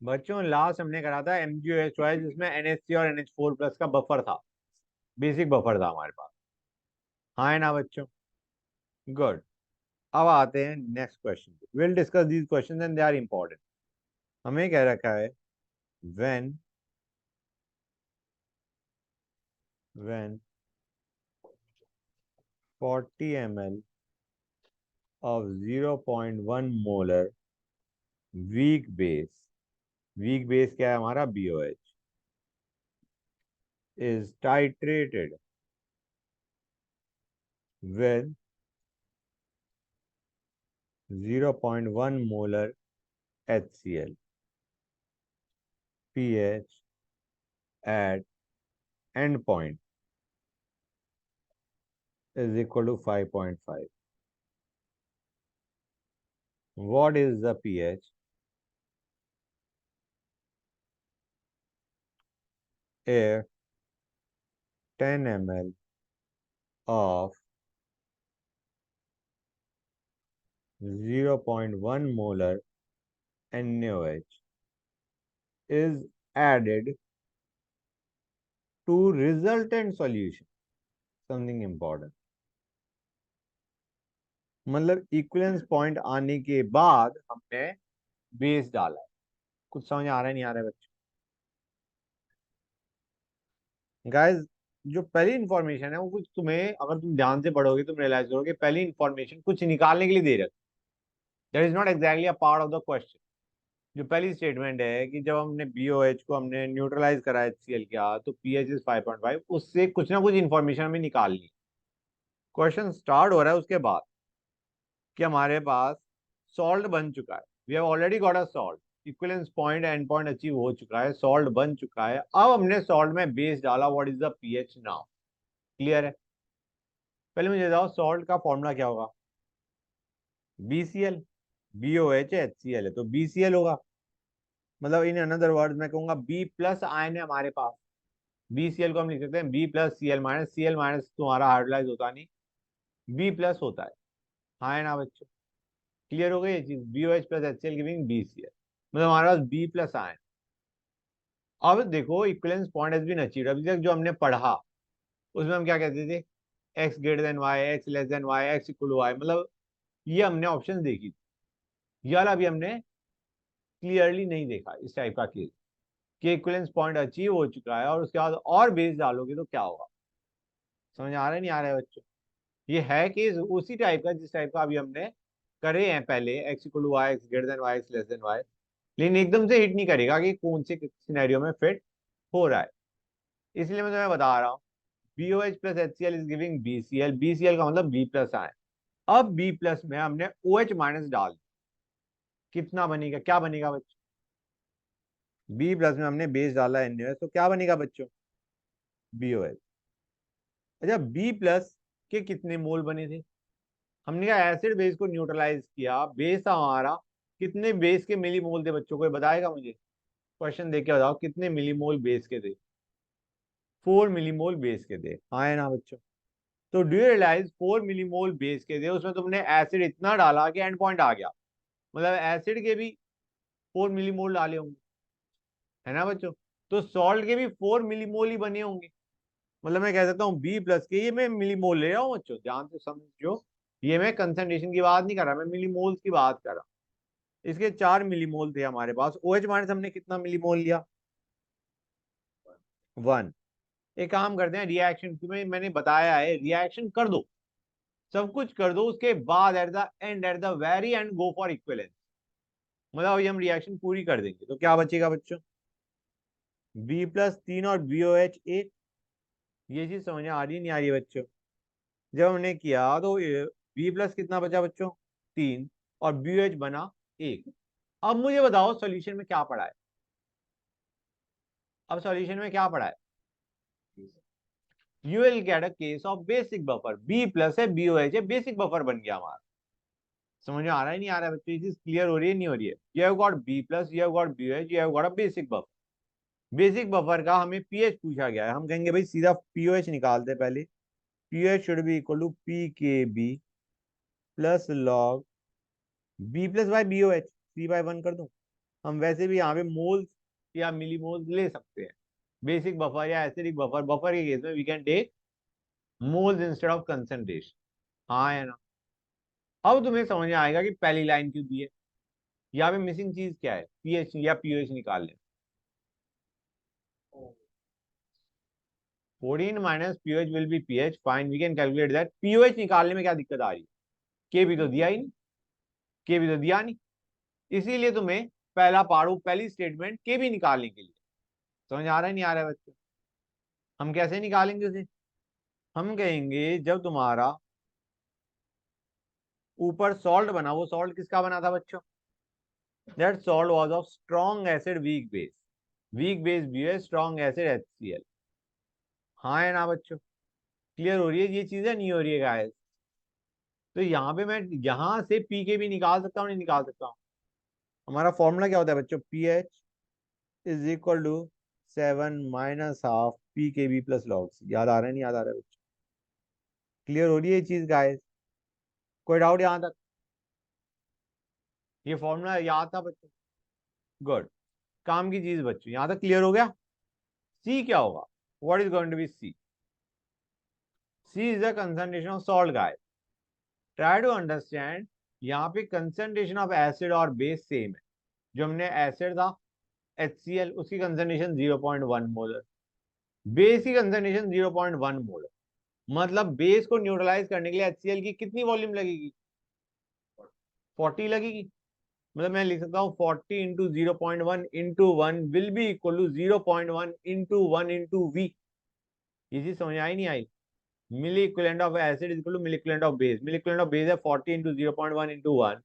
बच्चों लास्ट हमने करा था MgOH चॉइस जिसमें NH3 और NH4+ का बफर था, बेसिक बफर था हमारे पास। हाँ है ना बच्चों? गुड। अब आते हैं next question. Will discuss these questions and they are important. हमें कह रखा है when when 40 ml of 0.1 molar weak base, weak base क्या है हमारा? BOH is titrated with 0.1 molar HCl, pH at end point is equal to 5.5. What is the pH if 10 ml of 0.1 molar NaOH is added to resultant solution? Something important. मतलब equivalence point आने के बाद हमने base डाला है। कुछ समझ आ रहा है नहीं आ रहा है बच्चों? गाइस, जो पहली इंफॉर्मेशन है वो कुछ तुम्हें, अगर तुम ध्यान से पढ़ोगे तुम रियलाइज करोगे पहली इंफॉर्मेशन कुछ निकालने के लिए दे रखी। That is not exactly a part of the question. जो पहली स्टेटमेंट है कि जब हमने BOH को हमने न्यूट्रलाइज करा HCl किया तो pH इज 5.5, उससे कुछ ना कुछ इंफॉर्मेशन हमें निकालनी। क्वेश्चन स्टार्ट हो रहा है उसके बाद कि हमारे पास सॉल्ट बन चुका है। We have already got a salt, equivalence point and point achieve हो चुका है, सॉल्ट बन चुका है। अब हमने सॉल्ट में बेस डाला। What is the pH now? Clear है? पहले मुझे बताओ सॉल्ट का फॉर्मूला क्या होगा? BCl। BOH है, HCl है, तो BCl होगा। मतलब इन अनदर वर्ड मैं कहूंगा B+ आयन है हमारे पास। BCl को हम लिख सकते हैं B+Cl-। Cl- तुम्हारा हाइड्रोलाइज होता नहीं, B+ होता है। हाँ है ना बच्चों? क्लियर हो गई ये चीज? BOH plus HCl giving BCl, मतलब हमारे पास B+ आयन। अब देखो equivalence point has been achieved. अभी तक जो हमने पढ़ा उसमें हम क्या कहते थे? X greater than Y, X less than Y, X equal to Y। मतलब ये हमने ऑप्शन देखी थी। यार अभी हमने क्लियरली नहीं देखा इस टाइप का केस कि इक्विवेलेंस पॉइंट अचीव हो चुका है और उसके बाद और बेस डालोगे तो क्या होगा। समझ आ रहा है नहीं आ रहा है बच्चों? ये है केस उसी टाइप का जिस टाइप का अभी हमने करे हैं पहले, X equal to Y, X greater than Y, X less than Y। लेकिन एकदम से हिट नहीं करेगा कि कौन से सिनेरियो में फिट हो रहा है। इसलिए मैं तुम्हें बता रहा हूँ BOH plus HCl is giving BCl। BCl का मतलब B+ आए। अब B+ में हमने OH- डाल दिया। कितना बनेगा? क्या बनेगा बच्चों? B+ में हमने बेस डाला है NaOH, तो क्या बनेगा बच्चों? BOH। अच्छा, B+ के कितने मोल बने थे? हमने क्या एसिड बेस को न्यूट्रलाइज किया, बेस था हमारा। कितने बेस के मिली मोल थे बच्चों? कोई बताएगा मुझे? क्वेश्चन देख के बताओ कितने मिलीमोल बेस के थे? 4 मिलीमोल बेस के थे। हाँ है ना बच्चों? तो do you realise 4 millimole base के थे, उसमें तुमने एसिड इतना डाला कि एंड पॉइंट आ गया। मतलब एसिड के भी 4 मिलीमोल डाले होंगे, है ना बच्चों? तो सॉल्ट के भी 4 मिलीमोल ही बने होंगे। मतलब मैं कह सकता हूँ B+ के, ये मैं मिलीमोल ले रहा हूँ बच्चों, ध्यान से समझो। ये मैं कंसंट्रेशन की बात नहीं कर रहा, मैं मिलीमोल्स की बात कर रहा हूँ। इसके 4 मिलीमोल थे हमारे पास। OH- हमने कितना मिलीमोल लिया? 1। एक काम करते हैं, रिएक्शन तुम्हें मैंने बताया है, रिएक्शन कर दो, सब कुछ कर दो, उसके बाद eight the and, at the very and go for equivalence. मतलब अभी हम रिएक्शन पूरी कर देंगे तो क्या बचेगा बच्चों? B+ 3 और BOH 1। ये चीज समझ आ रही नहीं आ रही है बच्चों? जब हमने किया तो B+ कितना बचा बच्चों? 3। और BOH बना 1। अब मुझे बताओ सॉल्यूशन में क्या पड़ा है? अब सॉल्यूशन में क्या पड़ा है? You will get a case of basic buffer. B+ है, BOH है, बेसिक बफर बन गया हमारा। समझ में आ रहा है नहीं आ रहा है बच्चों? ये चीज क्लियर हो रही है नहीं हो रही है? You have got B+, you have got BOH, you have got a basic buffer. Basic buffer का हमें pH पूछा गया है। हम कहेंगे भाई सीधा pOH निकालते हैं पहले। pH should be equal to pKb plus log B+ by BOH, 3/1 कर दूं? हम वैसे भी यहाँ पे मोल्स या मिली मोल्स ले सकते हैं, बेसिक बफर या एसिडिक बफर, बफर के केस में we can take moles instead of concentration. हाँ है ना। अब तुम्हें समझ में आएगा कि पहली लाइन क्यों दी है, यहाँ पे मिसिंग चीज क्या है, पीएच या पीओएच निकाल लें। 14 minus pOH will be pH, fine we can calculate that. POH निकालने में क्या दिक्कत आ रही है, के भी तो दिया ही नहीं, के भी तो दिया नहीं, इसीलिए तुम्हें पहला पार्ट, पहली स्टेटमेंट के भी निकालने के लिए। समझ आ रहा है नहीं आ रहा है बच्चों? हम कैसे निकालेंगे उसे, हम कहेंगे जब तुम्हारा ऊपर सॉल्ट बना, वो सॉल्ट किसका बना था बच्चों, that salt was of strong acid weak base, weak base BH, strong acid HCl। हाँ है ना बच्चों? क्लियर हो रही है ये चीजें, नहीं हो रही है गाइस? तो यहाँ पे मैं यहाँ से पी के भी निकाल सकता हूँ, नहीं निकाल सकता हूँ? हमारा फॉर्मूला क्या होता है बच्चों, pH is equal to 7 - ½ pKb+log। याद आ रहा है नहीं याद आ रहा है बच्चों? क्लियर हो रही है ये चीज गाइस? कोई डाउट यहाँ तक? ये फॉर्मूला याद था बच्चों? गुड, काम की चीज बच्चों, यहाँ तक क्लियर हो गया? सी क्या होगा, what is going to be C? C is the concentration of salt guys. Try to understand, यहाँ पे कंसंट्रेशन ऑफ एसिड और बेस सेम है। जो हमने एसिड था HCl, उसकी कंसंट्रेशन 0.1 मोलर, बेस की कंसंट्रेशन 0.1 मोलर। मतलब बेस को न्यूट्रलाइज करने के लिए HCl की कितनी वॉल्यूम लगेगी, 40 लगेगी। मतलब मैं लिख सकता हूँ 40 into 0.1 into 1 will be equal to 0.1 into 1 into V. ये चीज समझ आई नहीं आई? Milliequivalent of acid is equal to milliequivalent of base, milliequivalent of base है 40 into 0.1 into 1,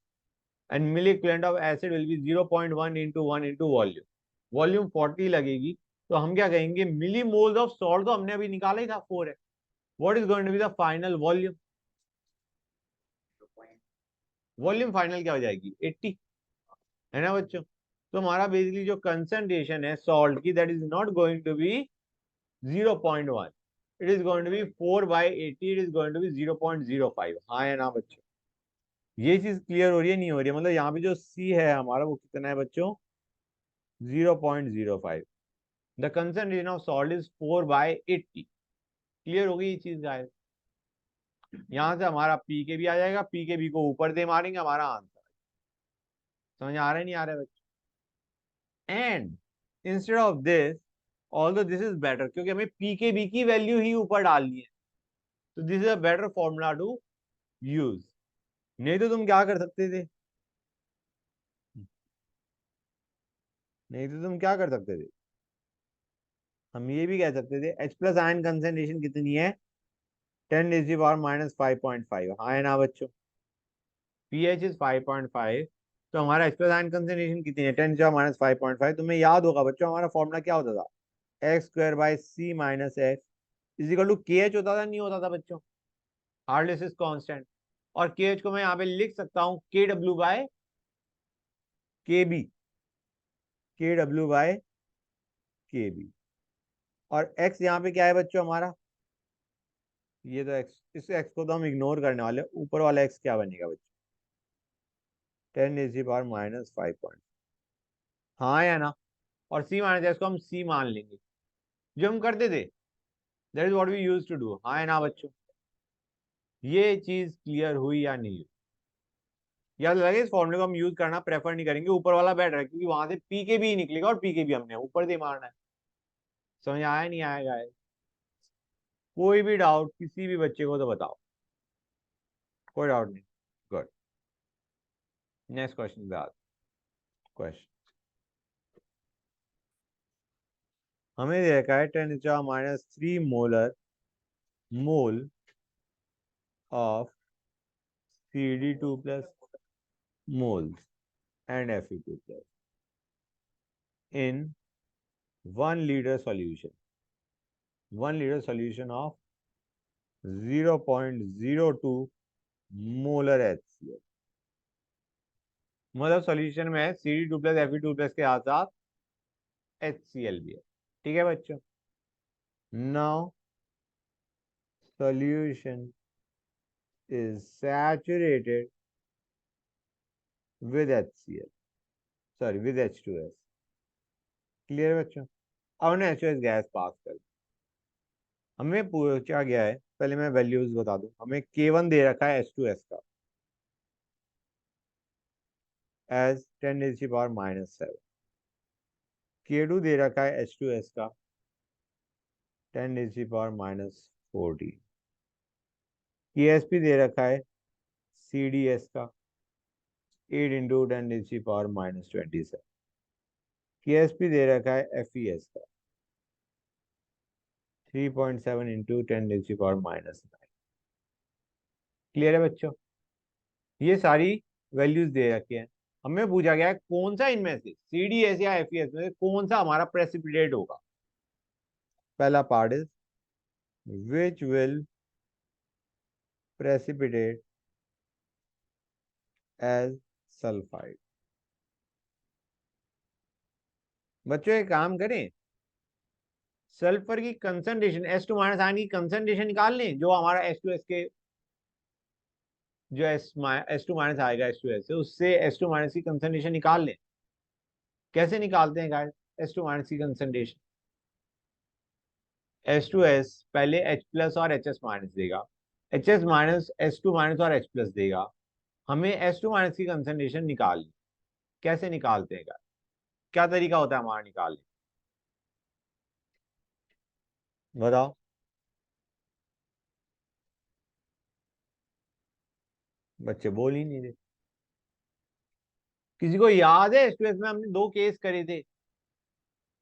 and milliequivalent of acid will be 0.1 into 1 into volume. Volume 40 लगेगी, तो हम क्या कहेंगे, मिली मोल्स ऑफ सॉल्ट तो हमने अभी निकाला ही था, 4 है। What is going to be the final volume? Volume final क्या हो जाएगी, 80, है ना बच्चों? तो हमारा बेसिकली जो कंसंट्रेशन है सॉल्ट की, that is not going to be 0.1, it is going to be 4/80, it is going to be 0.05। हाँ है ना बच्चों? ये चीज क्लियर हो रही है नहीं हो रही है? मतलब यहाँ पे जो सी है हमारा वो कितना है बच्चों, 0.05। The concentration of salt is 4/80। Clear हो गई ये चीज गाइस? यहाँ से हमारा पी के भी आ जाएगा, पी के बी को ऊपर दे मारेंगे, हमारा आंसर। समझ आ रहा है नहीं आ रहा है बच्चों? And instead of this, although this is better, क्योंकि हमें पी के बी की वैल्यू ही ऊपर डालनी है, तो this is a better formula to use. नहीं तो तुम क्या कर सकते थे, नहीं तो तुम क्या कर सकते थे, हम ये भी कह सकते थे H प्लस आयन कंसेंट्रेशन कितनी है, 10⁻⁻5.5। हाँ है ना बच्चों? pH इज 5.5, तो हमारा H प्लस आयन कंसेंट्रेशन कितनी है, 10⁻⁵5.5। तुम्हें याद होगा बच्चों हमारा फॉर्मूला क्या होता था, x² / c - x is equal to KH होता था, नहीं होता था बच्चों? हार्डनेस इज कांस्टेंट, और KH को मैं यहाँ पे लिख सकता हूँ KW/KB, KW/KB। और x यहाँ पे क्या है बच्चों हमारा, ये तो x, इस x को तो हम इग्नोर करने वाले, ऊपर वाला x क्या बनेगा बच्चों, 10⁻⁻5. हाँ या ना? और c माइनस x को हम c मान लेंगे, जो हम करते थे, that is what we used to do. हाँ है ना बच्चों? ये चीज क्लियर हुई या नहीं? याद लगे, इस फॉर्मूले को हम यूज करना प्रेफर नहीं करेंगे, ऊपर वाला बेटर है, क्योंकि वहां से पी के भी निकलेगा, और पी के भी हमने ऊपर से मारना है। समझ आया नहीं आएगा? कोई भी डाउट किसी भी बच्चे को तो बताओ, कोई डाउट नहीं? गुड, नेक्स्ट क्वेश्चन पे आते। क्वेश्चन हमें देखा है 10⁻³ mole of CD2+ moles and Fe2+ in 1 liter solution, 1 liter solution of 0.02 molar HCl। मतलब सॉल्यूशन में CD2+ Fe2+ के साथ साथ HCl भी है। ठीक है बच्चों? Now solution is saturated with HCl। Sorry with H2S। Clear है बच्चों? अब हमने H2S गैस पास कर, हमें पूछा गया है, पहले मैं वैल्यूज बता दूं, हमें K1 दे रखा है H2S का एज 10⁻⁻7, K2 दे रखा है H2S का 10⁻⁻14, KSP दे रखा है CDS का 8 × 10⁻⁻27, KSP दे रखा है FES का 3.7 × 10⁻⁻9। क्लियर है बच्चों? ये सारी वैल्यूज दे रखी हैं। हमें पूछा गया है कौन सा इनमें से CDS या FES में से कौन सा हमारा प्रेसिपिटेट होगा। पहला part is which will precipitate as sulphide. बच्चों एक काम करें, सल्फर की कंसंट्रेशन H2 माइनस आयन की कंसंट्रेशन निकाल लें, जो हमारा H2S के जो H2 माइनस आएगा H2S से, उससे H2 माइनस की कंसंट्रेशन निकाल लें। कैसे निकालते हैं गाइस H2 माइनस की कंसंट्रेशन? H2S पहले H प्लस और HS माइनस देगा, HS माइनस H2 माइनस और H प्लस देगा, हमें H2 माइनस की कंसंट्रेशन निकालनी। कैसे निकालते हैं गाइस? क्या तरीका होता है हमारा निकालने? बताओ। बच्चे बोल ही नहीं रहे। किसी को याद है H2S में हमने दो केस करे थे?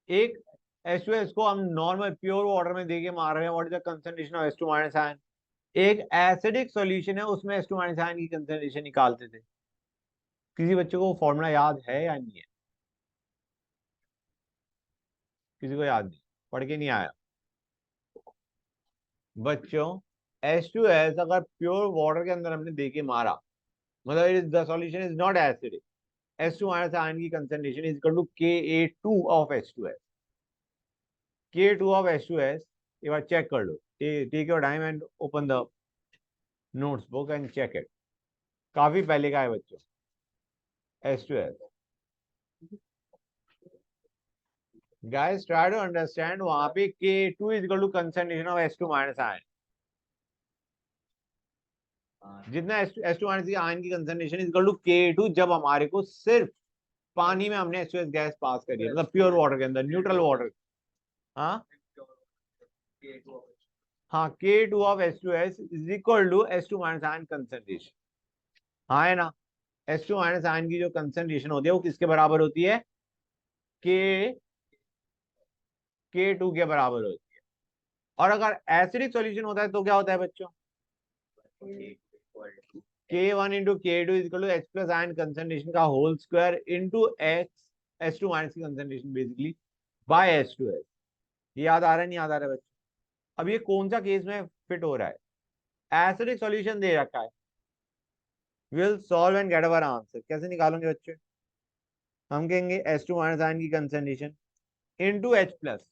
एक H2S को हम नॉर्मल प्योर वाटर में देके मार रहे हैं, what is the concentration of H2 minus ion. एक एसिडिक सॉल्यूशन है, उसमें H2 माइनस आयन की कंसंट्रेशन निकालते थे। किसी बच्चे को फॉर्मूला याद है या नहीं है? किसी को याद नहीं, पढ़ के नहीं आया? बच्चों H2S अगर प्योर वाटर के अंदर हमने देके मारा, मतलब the solution is not acidic, H2 minus ion की concentration is equal to Ka2 of H2S। K2 of H2S एक बार चेक कर लो, take your time and open the notes book and check it. काफी पहले का है बच्चों H2S। Guys try to understand, वहां पे K2 is equal to concentration of H2 minus ion. जितना H2 माइनस आयन की concentration is equal to K2 जब हमारे को सिर्फ पानी में हमने H2S गैस पास करी है, मतलब प्योर वाटर के अंदर, न्यूट्रल वाटर। हाँ हाँ, K2 of H2S is equal to H2 minus ion concentration. हाँ है ना? H2 माइनस आयन की जो कंसंट्रेशन होती है वो किसके बराबर होती है? K K2 के बराबर होती है। और अगर एसिडिक सॉल्यूशन होता है तो क्या होता है बच्चों? K1 into K2 is equal to H plus ion concentration का whole square into H2 minus की कंसंट्रेशन बेसिकली बाय H2S। ये याद आ रहा है नहीं याद आ रहा है बच्चों? अब ये कौन सा केस में फिट हो रहा है? एसिडिक सॉल्यूशन दे रखा है, will solve and get our answer. कैसे निकालोगे बच्चे? हम कहेंगे H2 माइनस आयन की concentration into H plus.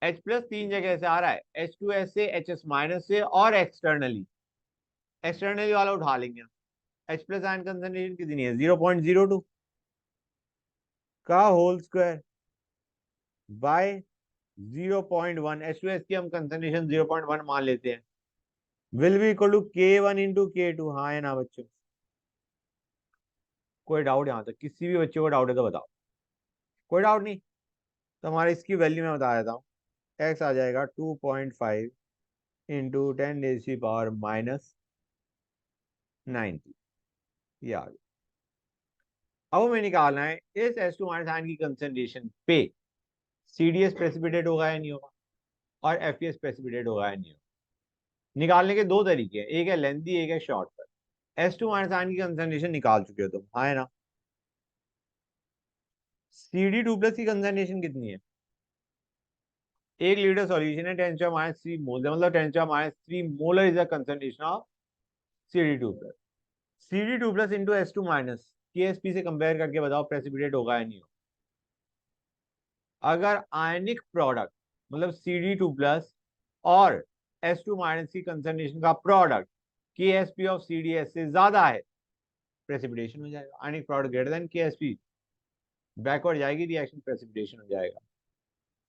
H plus तीन जगह से आ रहा है, H2S से, HS माइनस से और एक्सटर्नली। एक्सटर्नली वाला उठा लेंगे। H प्लस आयन कंसंट्रेशन कितनी है? 0.02 का होल स्क्वायर बाय 0.1। H2S की हम कंसंट्रेशन 0.1 मान लेते हैं, will be equal to K1 into K2। हाँ है ना बच्चों? कोई डाउट यहां तक? किसी भी बच्चे को डाउट है तो बताओ। कोई डाउट नहीं? तो हमारे इसकी वैल्यू मैं बता देता हूँ। एक्स आ जाएगा 2.5 इंटू 10⁻⁻90। ये आ गया। अब हमें निकालना है इस H2 माइनस आयन की कंसंट्रेशन पे CDS प्रेसिपिटेट होगा या नहीं होगा, और FES प्रेसिपिटेट होगा या नहीं होगा। निकालने के दो तरीके हैं, एक है लेंथी, एक है short cut. H2 minus ion की कंसंट्रेशन निकाल चुके हो तुम, हाँ है ना? CD2 प्लस की कंसंट्रेशन कितनी है? 1 लीटर सॉल्यूशन है, 10⁻³ मोल, मतलब 10⁻³ molar is the concentration of CD2 plus. CD2 plus into H2 minus KSP से कंपेयर करके बताओ प्रेसिपिटेट होगा या नहीं होगा। अगर आयनिक प्रोडक्ट मतलब CD2 प्लस और H2 माइनस की कंसंट्रेशन का प्रोडक्ट KSP ऑफ CDS से ज्यादा है, प्रेसिपिटेशन हो जाएगा। Ionic product greater than KSP backward जाएगी रिएक्शन, प्रेसिपिटेशन हो जाएगा।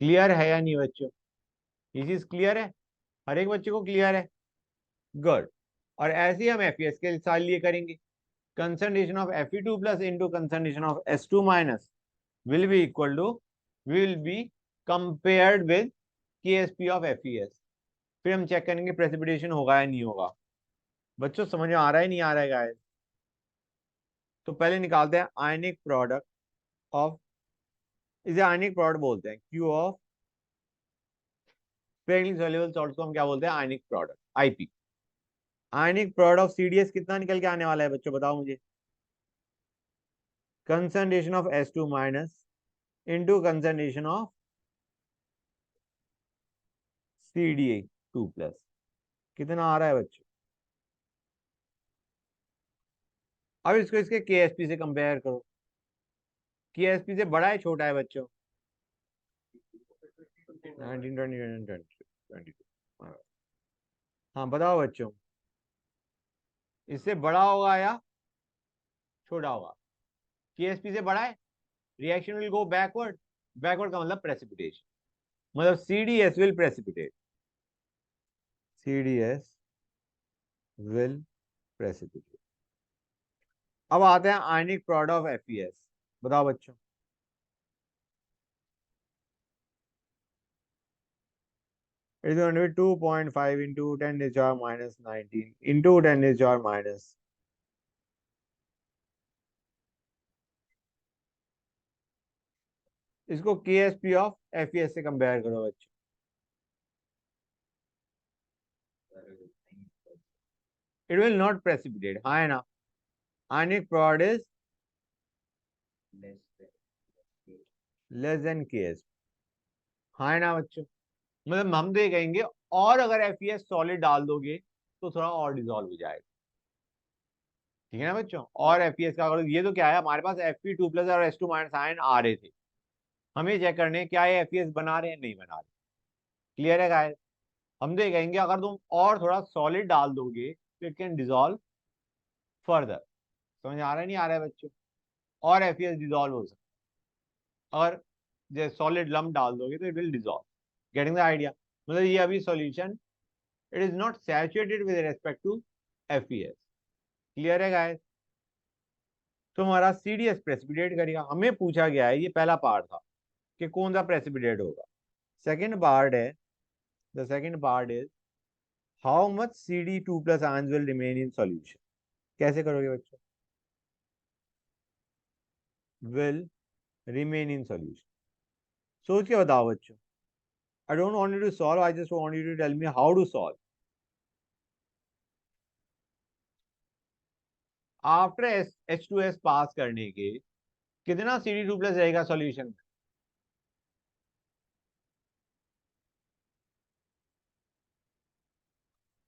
क्लियर है या नहीं बच्चों? ये चीज क्लियर है? हर एक बच्चे को क्लियर है? गुड। और ऐसे ही हम एफईएस के साथ लिए करेंगे। Concentration of Fe2 plus into concentration of S2 minus will be equal to will be compared with KSP of FES। फिर हम चेक करेंगे प्रेसिपिटेशन होगा या नहीं होगा। बच्चों समझ में आ रहा है नहीं आ रहा है गाइस? तो पहले निकालते हैं आयनिक प्रोडक्ट ऑफ, इसे आयनिक प्रोडक्ट बोलते हैं, Q of spherically soluble salts को हम क्या बोलते हैं? Ionic product, IP. Ionic product of CDS कितना निकल के आने वाला है बच्चों, बताओ मुझे। Concentration of S2 minus into concentration of CD2 plus, कितना आ रहा है बच्चों? अब इसको इसके केएसपी से कंपेयर करो। केएसपी से बड़ा है छोटा है बच्चों? 19, 20, 22। हाँ बताओ बच्चों, इससे बड़ा होगा या छोटा होगा? केएसपी से बड़ा है, reaction will go backward. Backward का मतलब प्रेसिपिटेशन, मतलब CDS will precipitate, CDS will precipitate. अब आते हैं आयनिक प्रोडक्ट ऑफ एफईएस, बताओ बच्चों। It is going to be 2.5 into 10 to the power minus 19 into 10 to the power minus, इसको KSP of FES से कंपेयर करो बच्चों। इट विल नॉट प्रेसिपिटेट, हाँ है ना? Ionic product is less than KS, हाँ है ना बच्चों? मतलब हम तो ये कहेंगे, और अगर एफईएस सॉलिड डाल दोगे तो थोड़ा और डिजोल्व हो जाएगा। ठीक है ना बच्चों? और एफईएस का अगर, ये तो क्या है, हमारे पास Fe2 प्लस और S2 माइनस आयन आ रहे थे, हमें चेक करने क्या ये एफईएस बना रहे हैं नहीं बना रहे। क्लियर है गाइस? हम तो ये कहेंगे अगर तुम और थोड़ा सॉलिड डाल दोगे तो इट कैन डिजोल्व फर्दर। समझ आ रहा है नहीं आ रहा है बच्चों? और एफईएस डिजोल्व हो सकता है, और जैसे सॉलिड लम्प डाल दोगे तो it will dissolve. Getting the idea? मतलब ये अभी solution, it is not saturated with respect to FES. Clear है गाइस? तो हमारा सीडीएस प्रेसिपिटेट करेगा, हमें पूछा गया है, ये पहला पार्ट था कि कौन सा प्रेसिपिटेट होगा। सेकंड पार्ट है, the second part is how much CD2 plus ions will remain in solution. कैसे करोगे बच्चों? विल रिमेन इन सॉल्यूशन, सोच के बताओ बच्चों। I don't want you to solve, I just want you to tell me how to solve. After H2S pass करने के कितना CD2 प्लस रहेगा सॉल्यूशन में?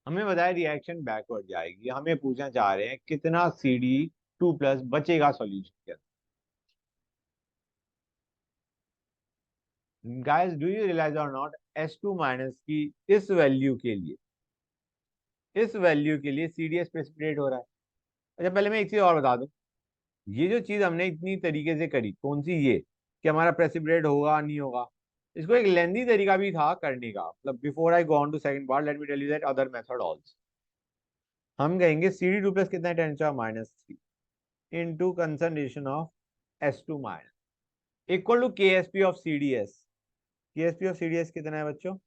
हमें बताया रिएक्शन बैकवर्ड जाएगी, हमें पूछना चाह रहे हैं कितना CD2 प्लस बचेगा सॉल्यूशन के अंदर। गाइस डू यू रियलाइज और नॉट, S2 माइनस की इस वैल्यू के लिए, इस वैल्यू के लिए सीडीएस प्रेसिपिटेट हो रहा है। अच्छा पहले मैं एक चीज और बता दूं, ये जो चीज हमने इतनी तरीके से करी, कौन सी ये, कि हमारा प्रेसिपिटेट होगा नहीं होगा, इसको एक लेंदी तरीका भी था करने का। मतलब before I go on to second part, let me tell you that other method also. हम कहेंगे CD2 प्लस कितना है, 10⁻³ into concentration of S2 minus equal to KSP of CDS। KSP of CDS कितना है बच्चों?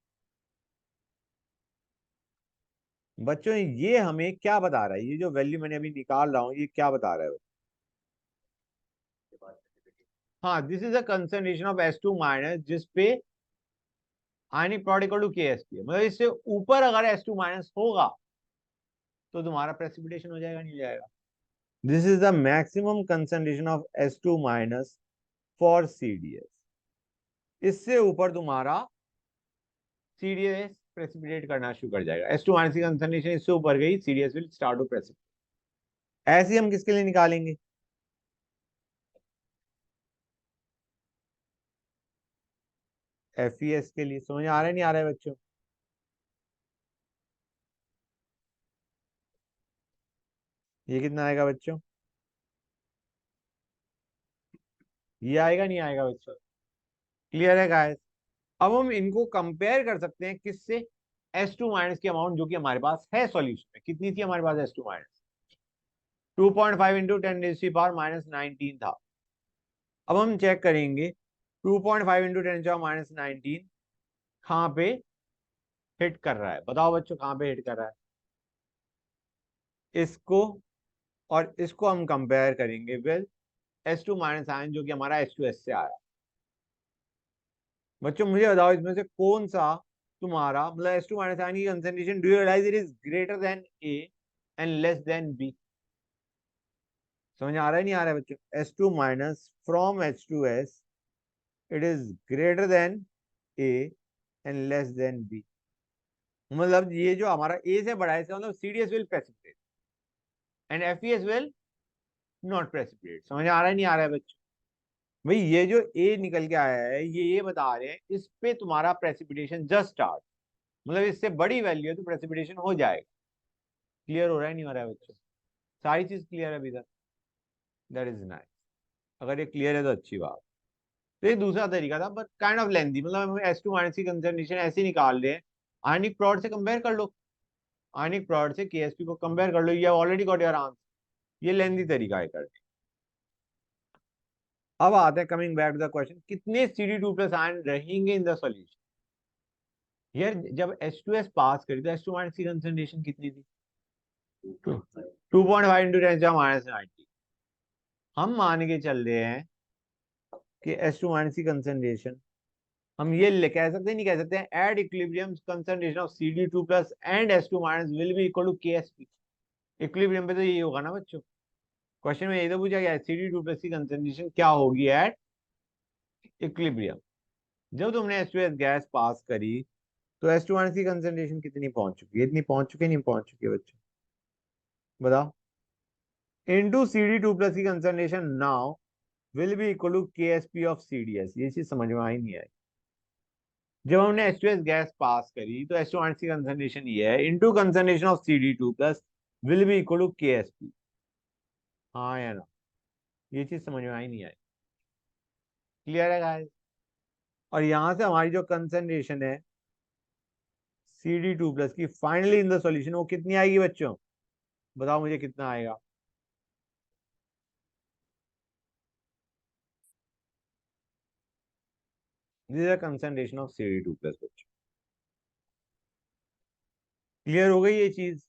बच्चों ये हमें क्या बता रहा है, ये जो वैल्यू मैंने अभी निकाल रहा हूँ ये क्या बता रहा है? हाँ, this is a concentration of S2 minus जिसपे ionic product equal to KSP है। मतलब इससे ऊपर अगर S2 माइनस होगा तो तुम्हारा प्रेसिपिटेशन हो जाएगा नहीं हो जाएगा? This is the maximum concentration of S2 minus for CDS। इससे ऊपर तुम्हारा CDS प्रेसिपिटेट करना शुरू कर जाएगा। S2 माइनस की कंसंट्रेशन इससे ऊपर गई, CDS will start to precipitate. ऐसे ही हम किसके लिए निकालेंगे? FES के लिए। समझ आ रहा है नहीं आ रहा है बच्चों? ये कितना आएगा बच्चों? ये आएगा नहीं आएगा बच्चों? क्लियर है गाइस? अब हम इनको कंपेयर कर सकते हैं किससे? S2 माइनस की अमाउंट जो कि हमारे पास है सॉल्यूशन में। कितनी थी हमारे पास S2 माइनस? 2.5 इंटू 10⁻⁻19 था। अब हम चेक करेंगे 2.5 इंटू 10⁻⁻19 कहाँ पे हिट कर रहा है। बताओ बच्चों कहाँ पे हिट कर रहा है? इसको और इसको हम कंपेयर करेंगे विद S2 माइनस आयन जो कि हमारा H2S से आया। बच्चों मुझे बताओ इसमें से कौन सा तुम्हारा मतलब S2 माइनस आयन की concentration do you realise it is greater than A and less than B? समझ आ रहा है नहीं आ रहा है बच्चों? S2 minus from H2S it is greater than A and less than B। मतलब ये जो हमारा A से बड़ा है इसका मतलब CDS will precipitate and FES will not precipitate. समझ आ रहा है नहीं आ रहा है बच्चों? भाई ये जो A निकल के आया है ये बता रहे हैं इस पे तुम्हारा प्रेसिपिटेशन जस्ट स्टार्ट, मतलब इससे बड़ी वैल्यू है तो प्रेसिपिटेशन हो जाएगा। क्लियर हो रहा है नहीं हो रहा है बच्चों? सारी चीज क्लियर है अभी तक? That is nice. अगर ये क्लियर है तो अच्छी बात। तो ये दूसरा तरीका था बट काइंड ऑफ लेंथी, मतलब हम S2 माइनस की कंसंट्रेशन ऐसे निकाल रहे हैं। आयनिक प्रोड से कंपेयर कर लो, आयनिक प्रोड से KSP को कंपेयर कर लो, ये ऑलरेडी गॉट योर आंसर। ये लेंथी तरीका है करने। अब आते हैं coming back to the question, कितने CD2 प्लस आयन रहेंगे इन द सॉल्यूशन? यार जब H2S पास करी तो H2 माइनस की कंसंट्रेशन कितनी थी? 2.5 इंटू 10⁻⁻90। हम मान के चल रहे हैं कि H2 माइनस की कंसंट्रेशन हम ये कह सकते हैं नहीं कह सकते हैं at equilibrium concentration of CD2 plus and S2 minus will be equal to KSP। Equilibrium पे तो यही होगा ना बच्चों? क्वेश्चन में ये तो पूछा गया है CD2 प्लस की कंसंट्रेशन क्या होगी एट इक्विलिब्रियम। जब तुमने H2S गैस पास करी तो S2 माइनस की कंसंट्रेशन कितनी पहुंच चुकी है? इतनी पहुंच चुकी है नहीं पहुंच चुकी है बच्चों? बताओ। इनटू CD2 प्लस की concentration now will be equal to KSP of CDS। ये चीज समझ में आई नहीं आई? जब हमने H2S गैस पास करी तो H2 माइनस की कंसंट्रेशन ये है into concentration of CD2 plus will be equal to KSP। हाँ या ना? ये चीज समझ में आई नहीं आई? क्लियर है गाइस? और यहां से हमारी जो कंसंट्रेशन है CD2 प्लस की फाइनली इन द सॉल्यूशन वो कितनी आएगी बच्चों? बताओ मुझे कितना आएगा? This is the concentration of CD2 plus बच्चों। क्लियर हो गई ये चीज?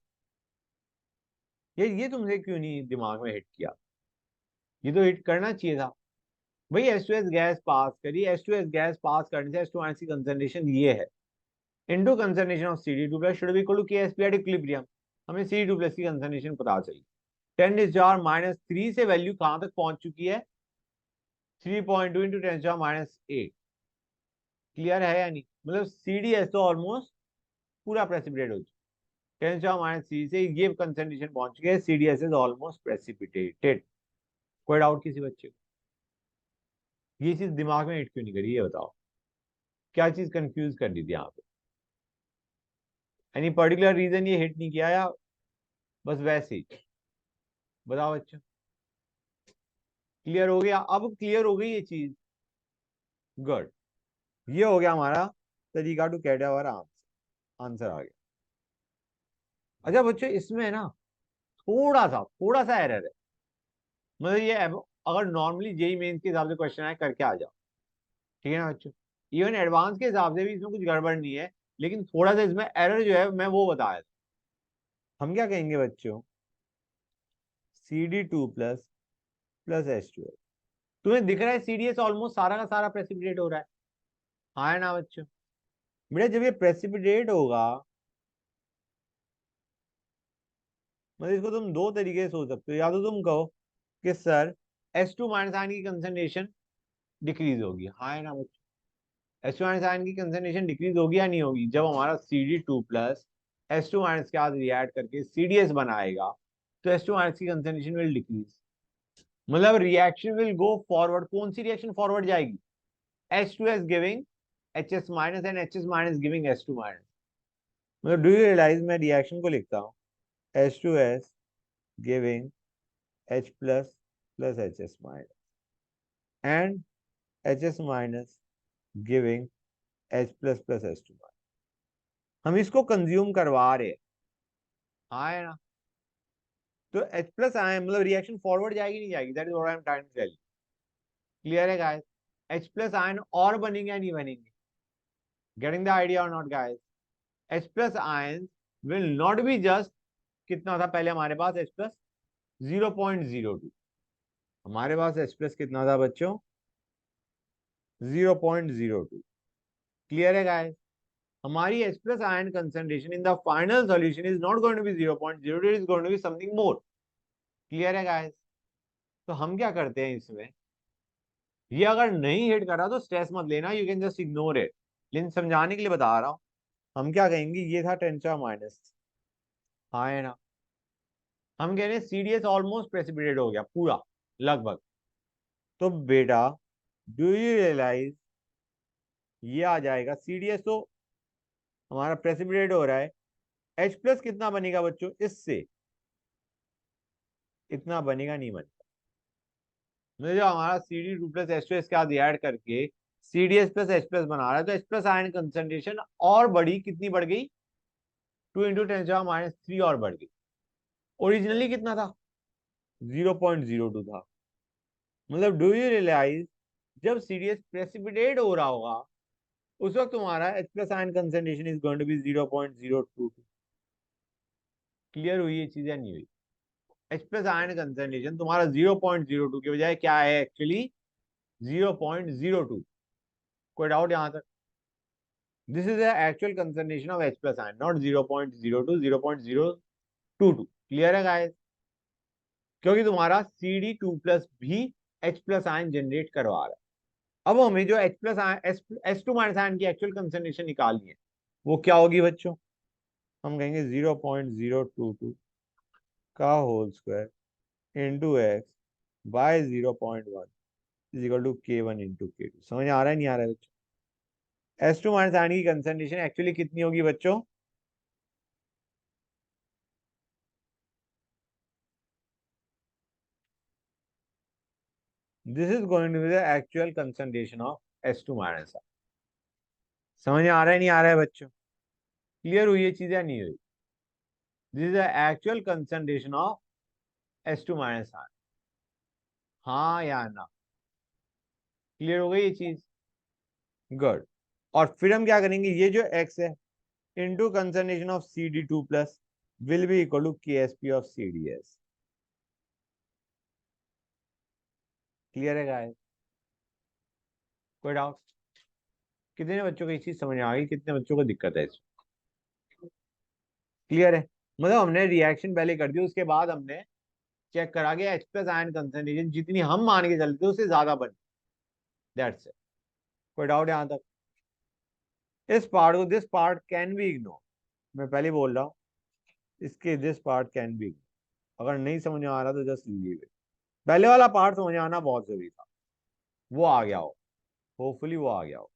ये तुमसे क्यों नहीं दिमाग में हिट किया? ये तो हिट करना चाहिए था। भाई H2S गैस पास करी, H2S गैस पास करने से H2 माइनस की कंसंट्रेशन ये है into concentration of CD2 plus should be equal to KSP at equilibrium. हमें CD2 प्लस की कंसंट्रेशन पता चली। 10⁻³ से वैल्यू कहां तक पहुंच चुकी है? 3.2 इंटू 10⁻⁸। क्लियर है या नहीं? मतलब CDS तो ऑलमोस्ट पूरा प्रेसिपिटेट हो चुका है। 10⁻³ से ये कंसंट्रेशन पहुंच चुकी है, CDS इज ऑलमोस्ट प्रेसिपिटेटेड। कोई डाउट किसी बच्चे को? ये चीज दिमाग में हिट क्यों नहीं करी ये बताओ? क्या चीज कंफ्यूज कर दी थी यहाँ पे? एनी पर्टिकुलर रीजन ये हिट नहीं किया या बस वैसे ही? बताओ बच्चों। क्लियर हो गया? अब क्लियर हो गई ये चीज? गुड। ये हो गया हमारा तरीका to get our answer. Answer आ गया। अच्छा बच्चों इसमें ना थोड़ा सा एरर है। मतलब ये अगर नॉर्मली जेई मेंस के हिसाब से क्वेश्चन आए करके आ जाओ, ठीक है ना बच्चों? इवन एडवांस के हिसाब से भी इसमें कुछ गड़बड़ नहीं है, लेकिन थोड़ा सा इसमें एरर जो है मैं वो बताया था। हम क्या कहेंगे बच्चों? CD2 plus plus H2S। तुम्हें दिख रहा है CDS ऑलमोस्ट सारा का सारा प्रेसिपिटेट हो रहा है। हाँ है ना बच्चों? बेटा जब ये प्रेसिपिटेट होगा मतलब इसको तुम दो तरीके से सोच सकते हो। या तो तुम कहो कि सर H2 माइनस आयन की कंसंट्रेशन डिक्रीज होगी। हाँ है ना बच्चों? H2 माइनस आयन की कंसंट्रेशन डिक्रीज होगी या नहीं होगी? जब हमारा CD2 प्लस H2 माइनस के साथ रिएक्ट करके CDS बनाएगा तो H2 माइनस की कंसंट्रेशन विल डिक्रीज। मतलब रिएक्शन विल गो फॉरवर्ड। कौन सी रिएक्शन फॉरवर्ड जाएगी? H2S giving HS minus and HS minus giving H2 minus. मतलब डू यू रियलाइज मैं रिएक्शन को लिखता हूँ H2S giving H plus plus HS minus and HS minus giving H plus plus H2 minus. हम इसको consume करवा रहे हैं, हाँ है ना। तो H प्लस आए मतलब रिएक्शन फॉरवर्ड जाएगी नहीं जाएगी, that is what I am trying to tell. Clear है गाइस? H प्लस आयन और बनेंगे या नहीं बनेंगे? गेटिंग द आइडिया और not guys? H plus ion will not be just, कितना था पहले हमारे पास H प्लस 0.02, हमारे पास H प्लस कितना था बच्चों 0.02। क्लियर है गाइस? हमारी H plus ion concentration in the final solution is not going to be 0.02, is going to be something more. Clear है गाइस? तो हम क्या करते हैं इसमें, ये अगर नहीं हिट करा तो स्ट्रेस मत लेना, you can just ignore it, लेकिन समझाने के लिए बता रहा हूं। हम क्या कहेंगे, ये था 10⁻⁻, हाँ है ना। हम कह रहे हैं सीडीएस ऑलमोस्ट प्रेसिपिटेट हो गया पूरा लगभग। तो बेटा डू यू रियलाइज ये आ जाएगा सीडीएस तो हमारा प्रेसिपिटेट हो रहा है। H प्लस कितना बनेगा बच्चों इससे, इतना बनेगा नहीं बनेगा। मतलब जो हमारा CD2+H2 इसके साथ ऐड करके CDS प्लस H प्लस बना रहा है, तो H प्लस आयन कंसंट्रेशन और बढ़ी, कितनी बढ़ गई 2 × 10⁻³ और बढ़ गई। ओरिजिनली कितना था 0.02 था। मतलब डू यू रियलाइज जब सीडीएस प्रेसिपिटेट हो रहा होगा उस वक्त तुम्हारा H plus ion concentration is going to be 0.022। Clear हुई ये चीज या नहीं हुई? H प्लस आयन कंसंट्रेशन तुम्हारा 0.02 के बजाय क्या है एक्चुअली 0.02। कोई डाउट यहां तक? This is the actual concentration of H plus ion, not 0.02, 0.022। Clear है गाइस? क्योंकि तुम्हारा CD2+ भी H प्लस आयन जनरेट करवा रहा है। अब हमें जो H प्लस H2- आयन की एक्चुअल कंसंट्रेशन निकालनी है, वो क्या होगी बच्चों? हम कहेंगे 0.022 का whole square into x by 0.1 is equal to K1 into K2। समझ आ रहा है नहीं आ रहा है बच्चों? H2- आयन की कंसंट्रेशन एक्चुअली कितनी होगी बच्चों? This is going to be the actual concentration of H2- ion. समझ आ रहा है नहीं आ रहा है बच्चों? क्लियर हुई ये चीजें नहीं हुई? This is the actual concentration of H2- ion, हाँ या ना? क्लियर हो गई ये चीज? गुड। और फिर हम क्या करेंगे, ये जो x है into concentration of CD2+ will be equal to KSP of CDS। Clear है गाइस? कोई डाउट? कितने बच्चों को ये चीज समझ आ गई, कितने बच्चों को दिक्कत है इसमें? क्लियर है? मतलब हमने रिएक्शन पहले कर दी, उसके बाद हमने चेक करा कि H प्लस आयन कंसंट्रेशन जितनी हम मान के चलते उससे ज्यादा बनी। That's it. कोई डाउट यहां तक? इस पार्ट को, this part can be ignore, मैं पहले बोल रहा हूँ, इसके this part can be ignore. अगर नहीं समझ में आ रहा तो जस्ट लीव इट। पहले वाला पार्ट समझ में आना बहुत जरूरी था, वो आ गया हो, होपफुली वो आ गया हो।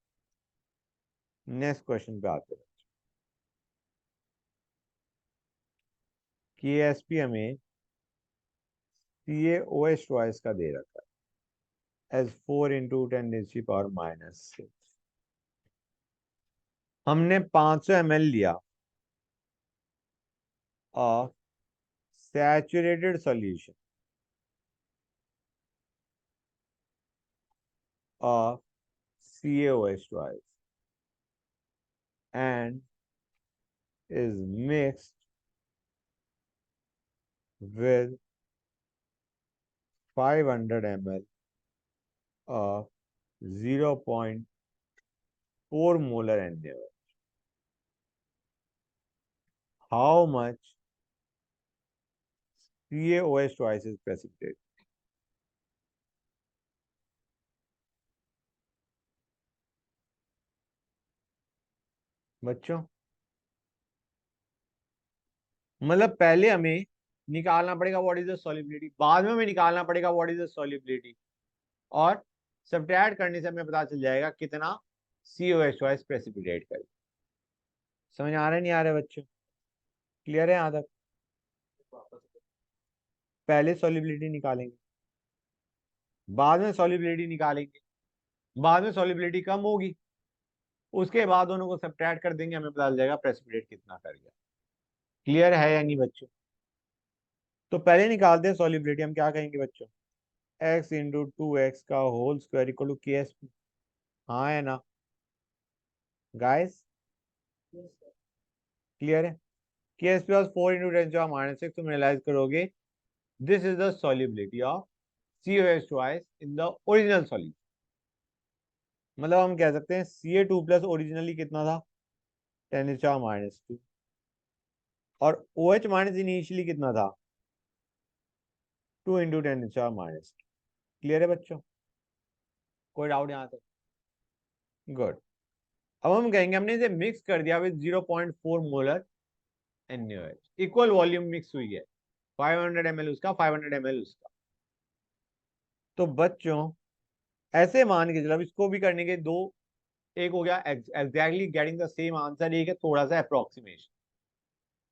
नेक्स्ट क्वेश्चन पे आते हैं। KSP हमें CaOH ट्वाइस का दे रखा है एज 4 × 10⁻⁻⁶। हमने 500 ml लिया of saturated solution of CaOH twice and is mixed with 500 ml of 0.4 molar NaOH. How much CaOH twice is precipitate? बच्चों मतलब पहले हमें निकालना पड़ेगा व्हाट इज द सॉल्युबिलिटी, बाद में हमें निकालना पड़ेगा व्हाट इज द सॉल्युबिलिटी, और सब्ट्रैक्ट करने से हमें पता चल जाएगा कितना CaOH ट्वाइस प्रेसिपिटेट करे। समझ आ रहा है नहीं आ रहा है बच्चों? क्लियर है यहाँ तक? पहले सॉल्युबिलिटी निकालेंगे, बाद में सॉल्युबिलिटी निकालेंगे, बाद में सॉल्युबिलिटी कम होगी, उसके बाद दोनों को सब्ट्रैक्ट कर देंगे, हमें पता चल जाएगा प्रेसिपिटेट कितना कर गया। क्लियर है या नहीं बच्चों? तो पहले निकालते हैं सॉल्युबिलिटी। हम क्या कहेंगे बच्चों, एक्स इंटू टू एक्स का होल स्क्वायर इक्वल टू के एस पी। हाँ है ना गाइस? क्लियर है? के S P four into ten जो माइनस सिक्स, तुम रियलाइज करोगे this is the solubility of COH twice in the original solution। मतलब हम कह सकते हैं Ca2 प्लस ओरिजिनली कितना था, 10⁻², और OH माइनस इनिशियली कितना था, 2 इंटू 10⁻²। क्लियर है बच्चों? कोई डाउट यहाँ तक? गुड। अब हम कहेंगे हमने इसे मिक्स कर दिया with 0.4 molar NaOH, equal volume mix हुई है, 500 ml उसका, 500 ml उसका। तो बच्चों ऐसे मान के चलो, अब इसको भी करने के दो, एक हो गया exactly getting the same answer, एक है थोड़ा सा अप्रोक्सीमेशन,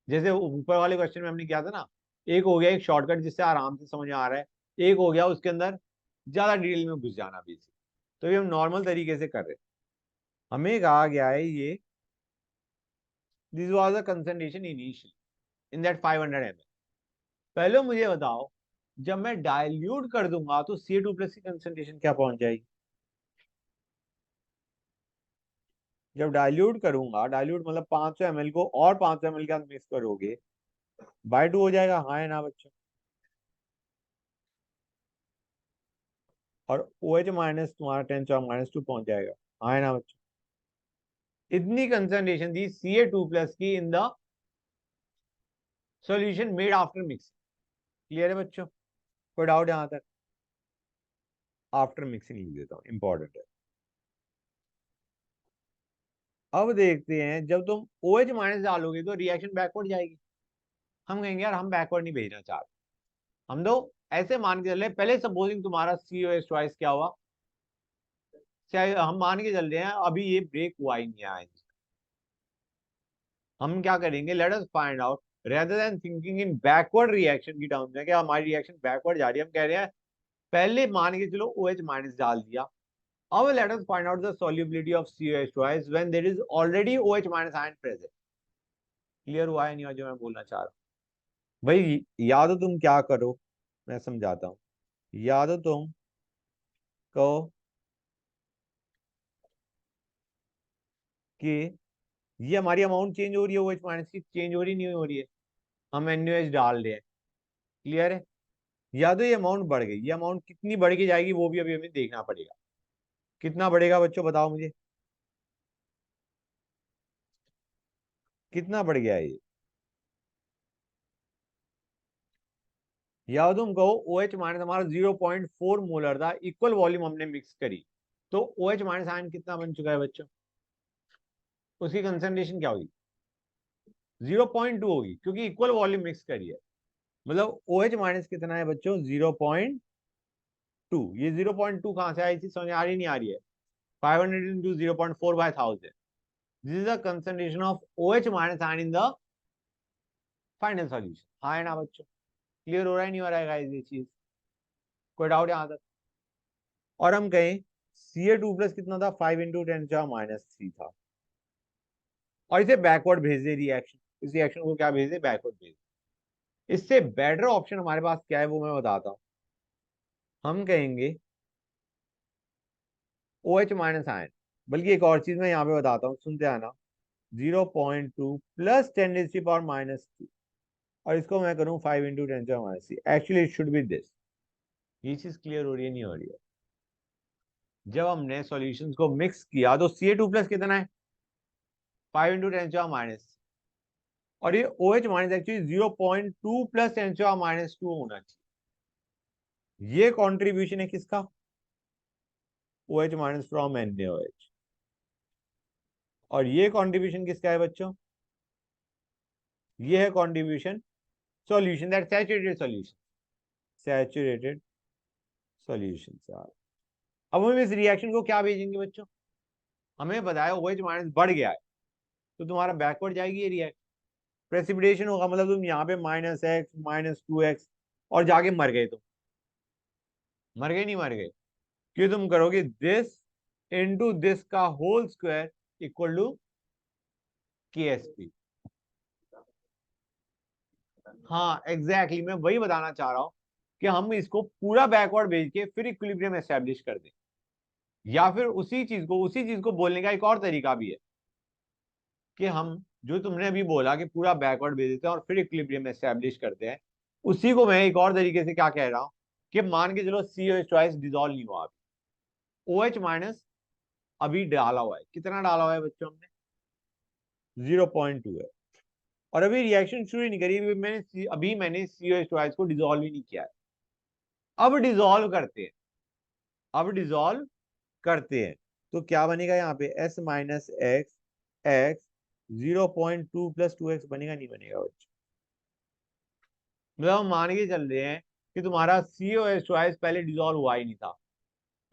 जैसे ऊपर वाले क्वेश्चन में हमने किया था ना। एक हो गया एक शॉर्टकट जिससे आराम से समझ में आ रहा है, एक हो गया उसके अंदर ज्यादा डिटेल में घुस जाना बेसिक। तो ये हम नॉर्मल तरीके से कर रहे हैं। हमें कहा गया है ये this was the concentration initial in that 500 ml। पहले मुझे बताओ, जब मैं डाइल्यूट कर दूंगा तो Ca2 प्लस की कंसंट्रेशन क्या पहुंच जाएगी? जब डाइल्यूट करूंगा, डाइल्यूट मतलब 500 ml को और 500 ml के अंदर मिक्स करोगे, बाय 2 हो जाएगा। हाँ है ना बच्चों? और OH माइनस तुम्हारा 10⁻² पहुंच जाएगा। हाँ है ना बच्चों? इतनी कंसंट्रेशन थी Ca2 प्लस की इन the solution made after mixing. Clear है बच्चों? कोई डाउट यहां तक? आफ्टर मिक्सिंग लिख देता हूं, इंपॉर्टेंट है। अब देखते हैं, जब तुम OH माइनस डालोगे तो रिएक्शन बैकवर्ड जाएगी। हम कहेंगे यार हम बैकवर्ड नहीं भेजना चाहते, हम तो ऐसे मान के चल रहे हैं, पहले सपोजिंग तुम्हारा COH ट्वाइस क्या हुआ, चाहे हम मान के चल रहे हैं अभी ये ब्रेक हुआ ही नहीं है, हम क्या करेंगे, let us find out rather than thinking in backward reaction की टर्म्स में, क्या हमारी रिएक्शन बैकवर्ड जा रही है, हम कह रहे हैं पहले मान के चलो OH माइनस डाल दिया। अब let us find out the solubility of COH twice when there is already OH minus ion present। Clear हुआ है नहीं हुआ जो मैं बोलना चाह रहा हूँ? भाई या तो तुम क्या करो, मैं समझाता हूँ। या तो तुम कहो कि ये हमारी अमाउंट चेंज हो रही है, OH माइनस की चेंज हो रही नहीं हो रही है, हम NaOH डाल रहे हैं। क्लियर है? या तो ये अमाउंट बढ़ गई, ये अमाउंट कितनी बढ़ के जाएगी वो भी अभी हमें देखना पड़ेगा। कितना बढ़ेगा बच्चों बताओ मुझे, कितना बढ़ गया है ये? या तुम कहो OH माइनस हमारा 0.4 मोलर था, इक्वल वॉल्यूम हमने मिक्स करी, तो OH माइनस आयन कितना बन चुका है बच्चों, उसकी कंसंट्रेशन क्या होगी, 0.2 होगी, क्योंकि इक्वल वॉल्यूम मिक्स करी है। मतलब OH माइनस कितना है बच्चों, 0.2। ये 0.2 कहां से आई थी, समझ आ रही नहीं आ रही है? 500 into 0.4/1000, this is the concentration of OH minus ion in the final solution. हाँ है ना बच्चों? क्लियर हो रहा है नहीं हो रहा है गाइस ये चीज? कोई डाउट यहाँ तक? और हम कहें Ca2 प्लस कितना था, 5 इंटू 10⁻³ था, और इसे बैकवर्ड भेज दे रिएक्शन, इस रिएक्शन को क्या भेज दे, बैकवर्ड भेज दे। इससे बेटर ऑप्शन हमारे पास क्या है वो मैं बताता हूं। हम कहेंगे OH माइनस आयन, बल्कि एक और चीज मैं यहाँ पे बताता हूँ, सुनते आना, 0.2 प्लस 10⁻², और इसको मैं करूँ 5 into 10⁻³। Actually it should be this. ये चीज क्लियर हो रही है नहीं हो रही है? जब हमने सॉल्यूशंस को मिक्स किया तो Ca2 प्लस कितना है, 5 इंटू 10⁻², और ये OH माइनस एक्चुअली 0.2 प्लस 10⁻² होना चाहिए। ये कॉन्ट्रीब्यूशन है किसका, OH माइनस फ्रॉम NaOH। और ये कॉन्ट्रीब्यूशन किसका है बच्चों, ये है contribution solution that saturated solution, saturated solution. अब हम इस रिएक्शन को क्या भेजेंगे बच्चों, हमें बताया OH माइनस बढ़ गया है, तो तुम्हारा बैकवर्ड जाएगी ये रिएक्शन, प्रेसिपिटेशन होगा, मतलब तुम यहाँ पे -x -2x और जाके मर गए, तुम मर गए नहीं मर गए, क्यों तुम करोगे दिस इंटू दिस का whole square equal to KSP। हाँ एग्जैक्टली मैं वही बताना चाह रहा हूं कि हम इसको पूरा बैकवर्ड भेज के फिर इक्विलिब्रियम एस्टेब्लिश कर दें, या फिर उसी चीज को बोलने का एक और तरीका भी है कि हम जो तुमने अभी बोला कि पूरा बैकवर्ड भेज देते हैं और फिर इक्विलिब्रियम एस्टेब्लिश करते हैं, उसी को मैं एक और तरीके से क्या कह रहा हूं कि मान के चलो COH ट्वाइस डिजोल्व नहीं हुआ, OH माइनस अभी डाला हुआ है, कितना डाला हुआ है बच्चों हमने 0.2 है, और अभी रिएक्शन शुरू ही नहीं करी, अभी मैंने COH ट्वाइस को डिजोल्व ही नहीं किया है। अब डिजोल्व करते हैं, अब डिजोल्व करते हैं तो क्या बनेगा यहाँ पे S minus x x 0.2 plus 2x बनेगा नहीं बनेगा बच्चों। मतलब हम मान के चल रहे हैं कि तुम्हारा COH ट्वाइस पहले डिजोल्व हुआ ही नहीं था,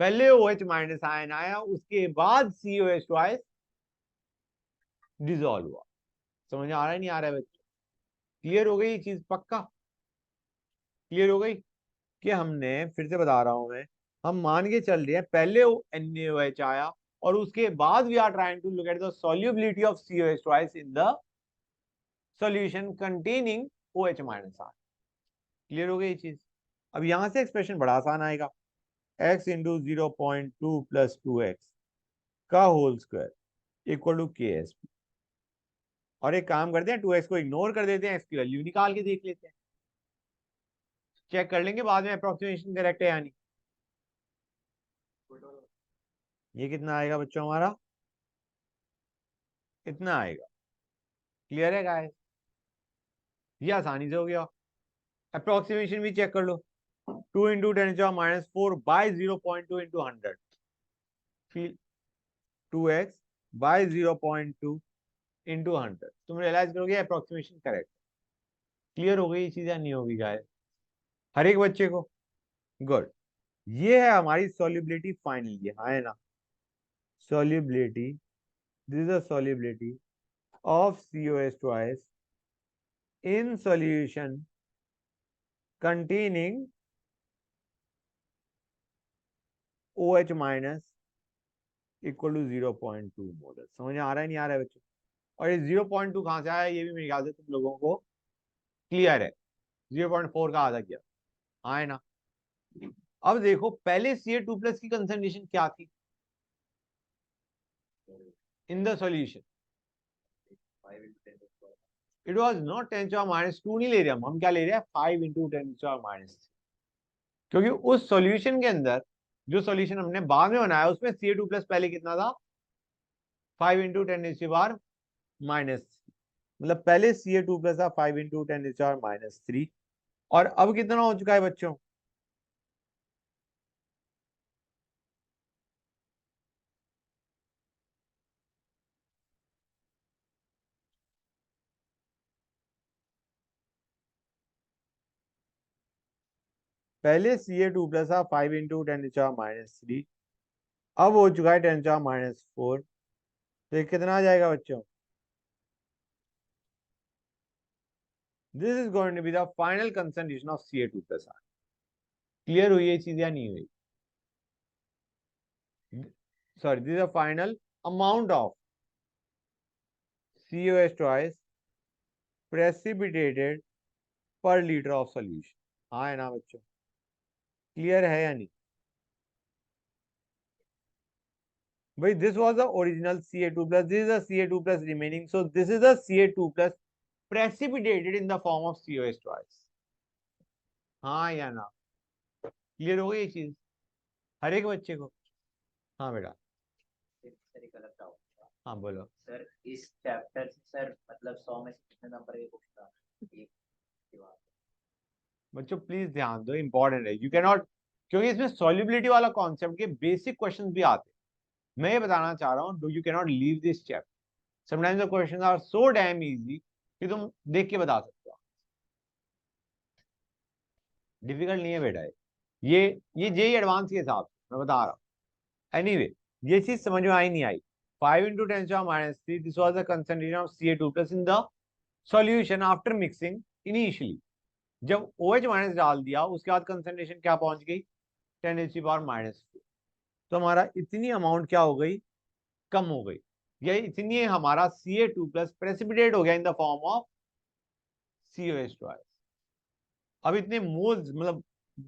पहले OH माइनस आयन आया, उसके बाद COH ट्वाइस डिजोल्व हुआ। समझ आ रहा है नहीं आ रहा है बच्चों? क्लियर हो गई ये चीज? पक्का क्लियर हो गई कि हमने, फिर से बता रहा हूं मैं, हम मान के चल रहे हैं पहले NaOH आया और उसके बाद we are trying to look at the solubility of COH twice in the solution containing OH minus ion. Clear हो गई ये चीज? अब यहां से एक्सप्रेशन बड़ा आसान आएगा, x इंटू 0.2 प्लस 2x का whole square equal to KSP। और एक काम करते हैं, 2x को इग्नोर कर देते हैं, x की वैल्यू निकाल के देख लेते हैं, चेक कर लेंगे बाद में अप्रोक्सीमेशन करेक्ट है या नहीं। ये कितना आएगा बच्चों हमारा? इतना आएगा। क्लियर है गाइस? ये आसानी से हो गया। अप्रोक्सीमेशन भी चेक कर लो, 2 × 10⁻⁴ बाई 0.2 इंटू 100, फिर 2x बाई 0.2 इंटू 100, तुम रियलाइज करोगे अप्रोक्सीमेशन करेक्ट। क्लियर हो गई ये चीज या नहीं होगी गाइस हर एक बच्चे को? गुड। ये है हमारी सॉल्युबिलिटी फाइनल, ये हाँ है ना, solubility, this is the solubility of COH twice in solution containing OH minus equal to 0.2 molar. समझ आ रहा है नहीं आ रहा है बच्चों? और ये 0.2 कहां से आया ये भी मेरे ख्याल से तुम लोगों को क्लियर है, 0.4 का आधा किया, हाँ है ना? अब देखो पहले Ca2 प्लस की कंसंट्रेशन क्या थी इन the solution? It was not 10⁻², नहीं ले रहे हम क्या ले रहे हैं 5 × 10⁻², क्योंकि उस सॉल्यूशन के अंदर जो सॉल्यूशन हमने बाद में बनाया उसमें Ca2 प्लस पहले कितना था 5 × 10⁻⁻, मतलब पहले Ca2 प्लस था 5 × 10⁻³ और अब कितना हो चुका है बच्चों? पहले Ca2 प्लस था 5 × 10⁻⁻, अब हो चुका है 10⁻⁴। तो ये कितना आ जाएगा बच्चों? This is going to be the final concentration of Ca2 plus are. Clear हुई ये चीज या नहीं हुई? Sorry, this is the final amount of COH twice precipitated per litre of solution. हाँ है ना बच्चों? क्लियर है या नहीं भाई? This was the original Ca2 plus, this is the Ca2 plus remaining, so this is the Ca2 plus precipitated in the form of COH twice। हाँ या ना? क्लियर हो गई ये चीज हर एक बच्चे को? हाँ बेटा। सर एक अलग डाउट था हाँ बोलो। सर, इस चैप्टर से सर मतलब 100 में से कितने नंबर के क्वेश्चन आते हैं? बच्चों प्लीज ध्यान दो, इंपॉर्टेंट है, यू कैन नॉट, क्योंकि इसमें सॉल्युबिलिटी वाला कॉन्सेप्ट के बेसिक क्वेश्चंस भी आते हैं। मैं ये बताना चाह रहा हूँ, you can not leave this chapter, sometimes the questions are so damn easy कि तुम देख के बता सकते हो। डिफिकल्ट नहीं है बेटा ये जेई एडवांस के हिसाब से मैं बता रहा हूँ। एनीवे ये चीज समझ में आई नहीं आई? 5 × 10⁻³ this was the concentration of Ca2 plus in the solution after mixing initially. जब OH माइनस डाल दिया उसके बाद कंसंट्रेशन क्या पहुंच गई 10⁻⁴। तो हमारा इतनी अमाउंट क्या हो गई, कम हो गई। ये इतनी हमारा Ca2 प्लस प्रेसिपिटेट हो गया in the form of COH2। अब इतने मोल्स, मतलब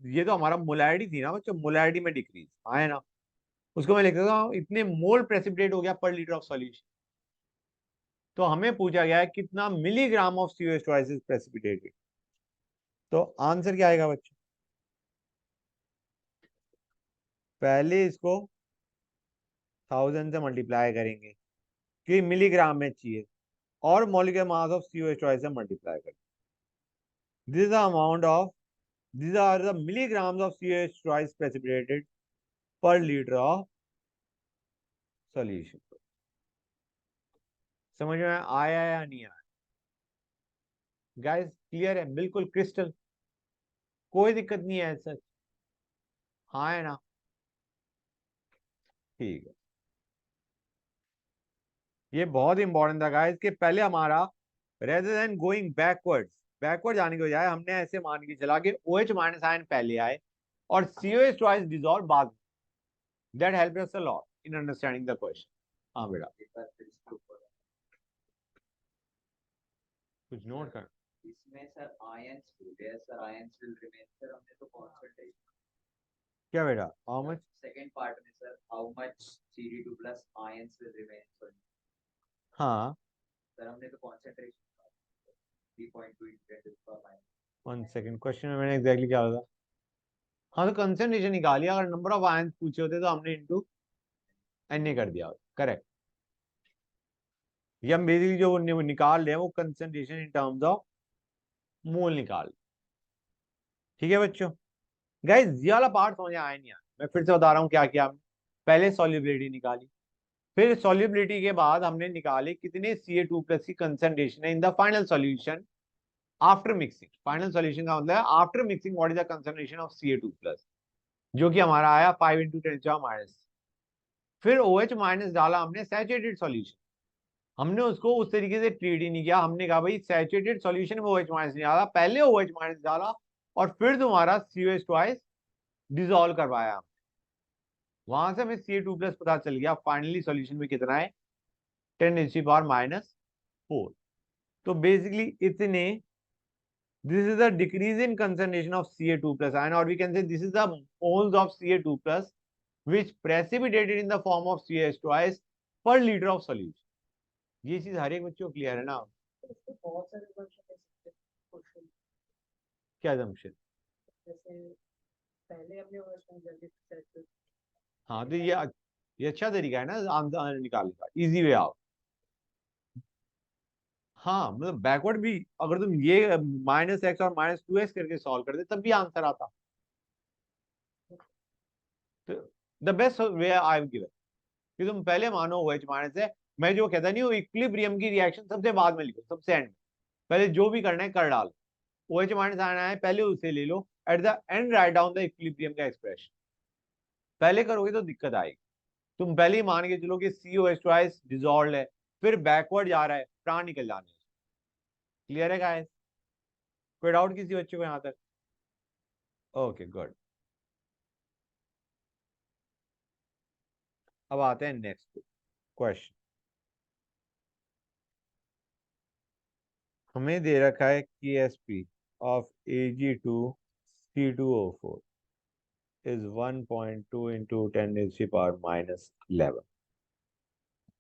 ये तो हमारा मोलैरिटी थी ना बच्चों, मोलैरिटी में डिक्रीज आए ना, उसको मैं लिख देता हूँ इतने मोल प्रेसिपिटेट हो गया पर लीटर ऑफ सॉल्यूशन। तो हमें पूछा गया है कितना milligram of COH2 is precipitated. तो आंसर क्या आएगा बच्चों, पहले इसको 1000 से मल्टीप्लाई करेंगे कि मिलीग्राम में चाहिए, और मॉलिक्यूलर मास ऑफ COH2 से मल्टीप्लाई करेंगे। This is the amount of, these are the milligrams of COH twice precipitated per liter of solution। समझ में आया या नहीं आया गाइस, क्लियर है, बिल्कुल क्रिस्टल, कोई दिक्कत नहीं है सर, हाँ है ना, ठीक है। ये बहुत इंपॉर्टेंट था गाइस कि पहले हमारा rather than going backwards, backward जाने के बजाय हमने ऐसे मान के चला कि OH माइनस आयन पहले आए और COH ट्वाइस डिसॉल्व बाद में। That help us a lot in understanding the question. हाँ बेटा, कुछ नोट कर। इसमें सर आयंस बोले हैं sir, ions will remain sir, हमने तो कॉन्सेंट्रेशन। क्या बेटा, हाउ मच, सेकंड पार्ट में sir how much Cd2 plus ions will remain sir, हाँ सर हमने तो कॉन्सेंट्रेशन 3.2 × 10⁻⁻। 1 सेकेंड, क्वेश्चन में मैंने एग्जैक्टली क्या बोला, हाँ तो कंसंट्रेशन निकालिए, अगर नंबर ऑफ आयंस पूछे होते तो हमने इनटू Na कर दिया, करेक्ट। ये हम बेसिकली जो निकाल रहे हैं वो concentration in terms of mole निकाल, ठीक है बच्चों। गाइस ये वाला पार्ट समझ आया नहीं आया, मैं फिर से बता रहा हूँ क्या किया हमने, पहले सॉल्युबिलिटी निकाली, फिर सॉल्युबिलिटी के बाद हमने निकाले कितने Ca2 प्लस की कंसंट्रेशन है इन the final solution after mixing. Final solution का मतलब है after mixing what is the concentration of Ca2 plus, जो कि हमारा आया 5 × 10⁻⁻। फिर OH माइनस डाला हमने सैचुरेटेड सॉल्यूशन, हमने उसको उस तरीके से ट्रीट ही नहीं किया, हमने कहा भाई सैचुरेटेड सॉल्यूशन में OH माइनस नहीं डाला, पहले OH माइनस डाला और फिर तुम्हारा COH ट्वाइस डिसॉल्व करवाया, वहां से हमें Ca2 प्लस पता चल गया, फाइनली सॉल्यूशन में कितना है 10⁻⁻⁴। तो बेसिकली इतने, this is the decrease in concentration of Ca2 plus ion, or we can say this is the moles of Ca2 plus which precipitated in the form of CH twice per liter of solution। ये चीज हर एक बच्चे को clear है ना, बहुत सारे question ऐसे क्वेश्चन क्या जमशेद, जैसे पहले हमने क्वेश्चन जल्दी सेट हाँ तो ये अच्छा तरीका है ना आंसर निकालने का, इजी वे आउट। हाँ मतलब बैकवर्ड भी अगर तुम ये -x और -2x करके सॉल्व कर दे तब भी आंसर आता। तो the best way I given कि तुम पहले मानो OH माइनस है, मैं जो कहता नहीं हूँ इक्विलिब्रियम की रिएक्शन सबसे बाद में लिखो, सबसे एंड में, पहले जो भी करना है कर डालो, OH माइनस आना है पहले उसे ले लो, at the end write down the equilibrium का एक्सप्रेशन। पहले करोगे तो दिक्कत आएगी, तुम पहले ही मान के चलो कि COH ट्वाइस डिसॉल्व है, फिर बैकवर्ड जा रहा है, प्राण निकल जाने। क्लियर है गाइस, कोई डाउट किसी बच्चे को यहाँ तक, ओके गुड। अब आते हैं नेक्स्ट क्वेश्चन। हमें दे रखा है KSP of Ag2C2O4 is 1.2 into 10⁻⁻11।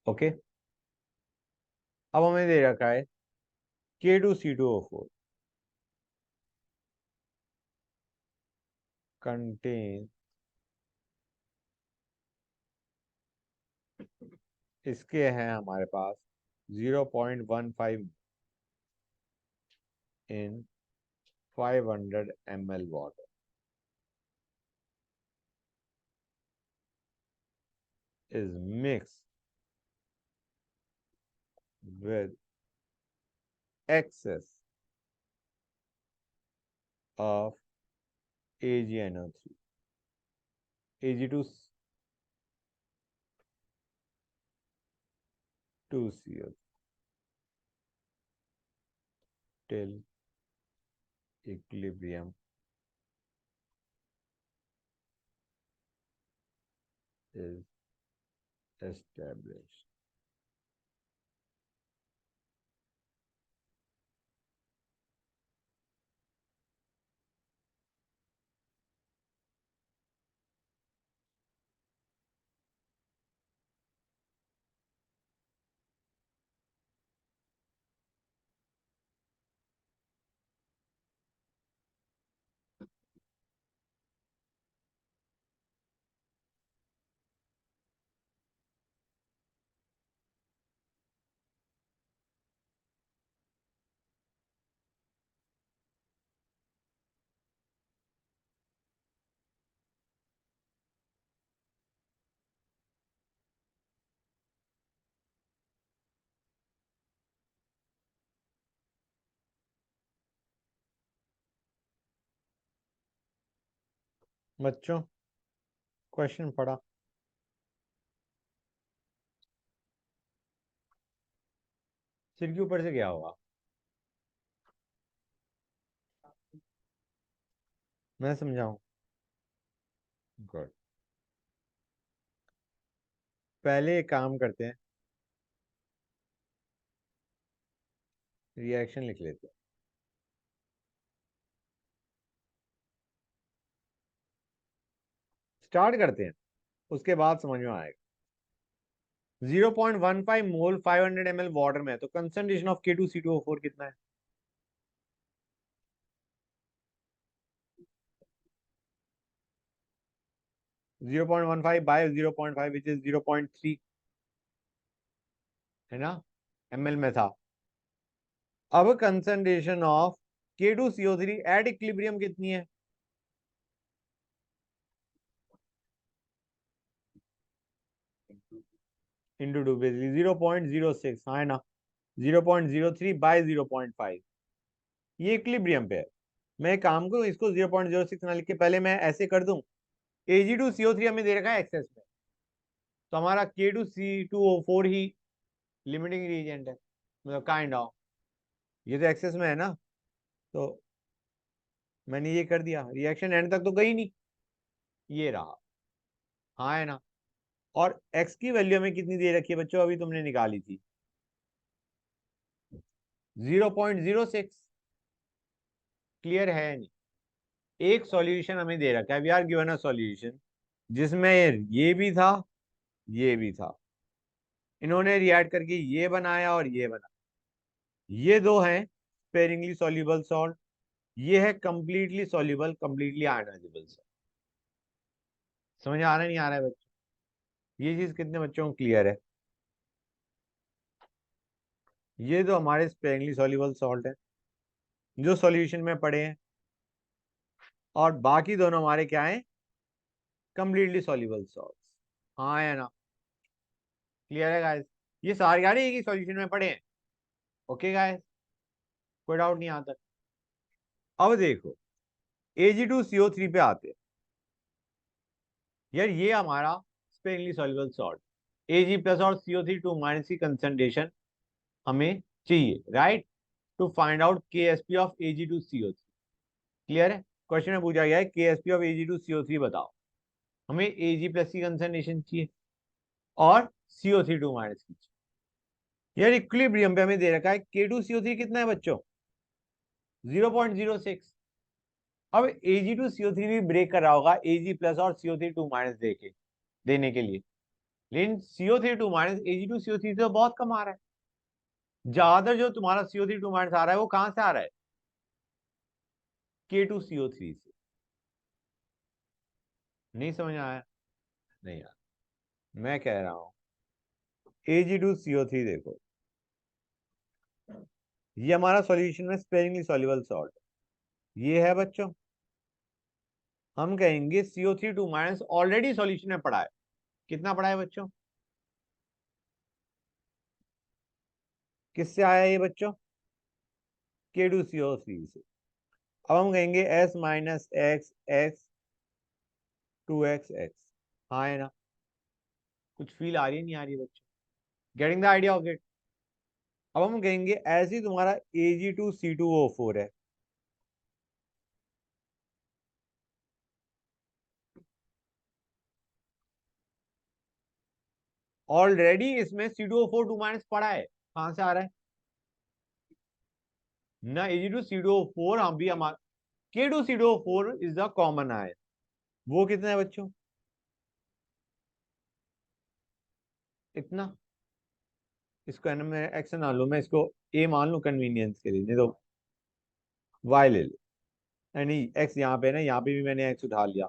Okay, अब हमें दे रखा है K2C2O4 कंटेन, इसके हैं हमारे पास 0.15 in 500 ml water is mixed with excess of AgNO3, Ag2 2CO till equilibrium is established. बच्चों क्वेश्चन पढ़ा? सिर के ऊपर से क्या होगा? मैं समझाऊं? गुड। पहले एक काम करते हैं, रिएक्शन लिख लेते हैं। स्टार्ट करते हैं, उसके बाद समझ में आएगा। 0.15 मोल 500 ml वाटर में है, तो कंसंट्रेशन ऑफ K2C2O4 कितना है? Zero point one five by 0.5 which is 0.3, है ना, ml में था। अब concentration of K2CO3 at equilibrium कितनी है? इंटू टू, बेसिकली 0.06, हाँ है ना, 0.03 बाय 0.5, ये इक्विलिब्रियम पे है। मैं एक काम करूं, इसको 0.06 ना लिख के पहले मैं ऐसे कर दूं, Ag2CO3 हमें दे रखा है एक्सेस में, तो हमारा K2C2O4 ही लिमिटिंग रीजेंट है, मतलब काइंड ऑफ, ये तो एक्सेस में है ना, तो मैंने ये कर दिया, रिएक्शन एंड तक तो गई नहीं, ये रहा, हाँ है ना। और x की वैल्यू में कितनी दे रखी है बच्चों, अभी तुमने निकाली थी 0.06, क्लियर है नहीं? एक सॉल्यूशन हमें दे रखा है, we are given a solution जिसमें ये भी था, ये भी था, इन्होंने रिएक्ट करके ये बनाया और ये बनाया, ये दो हैं स्पेरिंगली सॉल्युबल सॉल्ट, ये है completely soluble, completely ionisable salt. समझ आ रहा है नहीं आ रहा है बच्चों? ये चीज कितने बच्चों को क्लियर है? ये तो हमारे स्पेरिंगली सॉल्युबल सॉल्ट है जो सॉल्यूशन में पड़े हैं, और बाकी दोनों हमारे क्या हैं? कंप्लीटली सॉल्युबल सॉल्ट, हाँ है ना, क्लियर है गाइस? ये सारे यार एक ही सॉल्यूशन में पड़े हैं, ओके गाइस, कोई डाउट नहीं आता? अब देखो Ag2CO3 पे आते हैं। यार ये हमारा sparingly soluble salt, Ag plus और CO3 2 माइनस की कंसंट्रेशन हमें चाहिए, right, to find out KSP of Ag2CO3, clear है? क्वेश्चन में पूछा गया है KSP ऑफ Ag2CO3 बताओ, हमें Ag प्लस की कंसंट्रेशन चाहिए और CO3 2 माइनस की चाहिए। यार इक्विलिब्रियम पे हमें दे रखा है K2CO3 कितना है बच्चों? 0.06। अब Ag2CO3 भी ब्रेक कर रहा होगा Ag प्लस और CO3 2 माइनस देने के लिए, लेकिन CO3 2 माइनस Ag2CO3 तो बहुत कम आ रहा है। ज्यादा जो तुम्हारा CO3 2 माइनस आ रहा है वो कहां से आ रहा है? K2CO3 से। नहीं समझ आया? नहीं यार, मैं कह रहा हूं Ag2CO3 देखो, ये हमारा सॉल्यूशन में स्पेरिंगली सॉल्युबल सॉल्ट, ये है बच्चों, हम कहेंगे CO3 2 माइनस ऑलरेडी सॉल्यूशन में पड़ा है, कितना पड़ा है बच्चों? किससे आया ये बच्चों? K2CO3 से। अब हम कहेंगे S minus x x 2x, हाँ है ना? कुछ फील आ रही है नहीं आ रही है बच्चों? Getting the idea of it? अब हम कहेंगे ऐसे ही तुम्हारा Ag2C2O4 है, ऑलरेडी इसमें C2O4 2 माइनस पड़ा है, कहां से आ रहा है ना Ag2CO4, हम भी हमारा K2CO4 is the common ion, वो कितना है बच्चों, इतना। इसको एन में एक्स ना लो, मैं इसको ए मान लू कन्वीनियंस के लिए, नहीं तो वाई ले लो। नहीं एक्स यहाँ पे ना, यहाँ पे भी मैंने एक्स उठा लिया,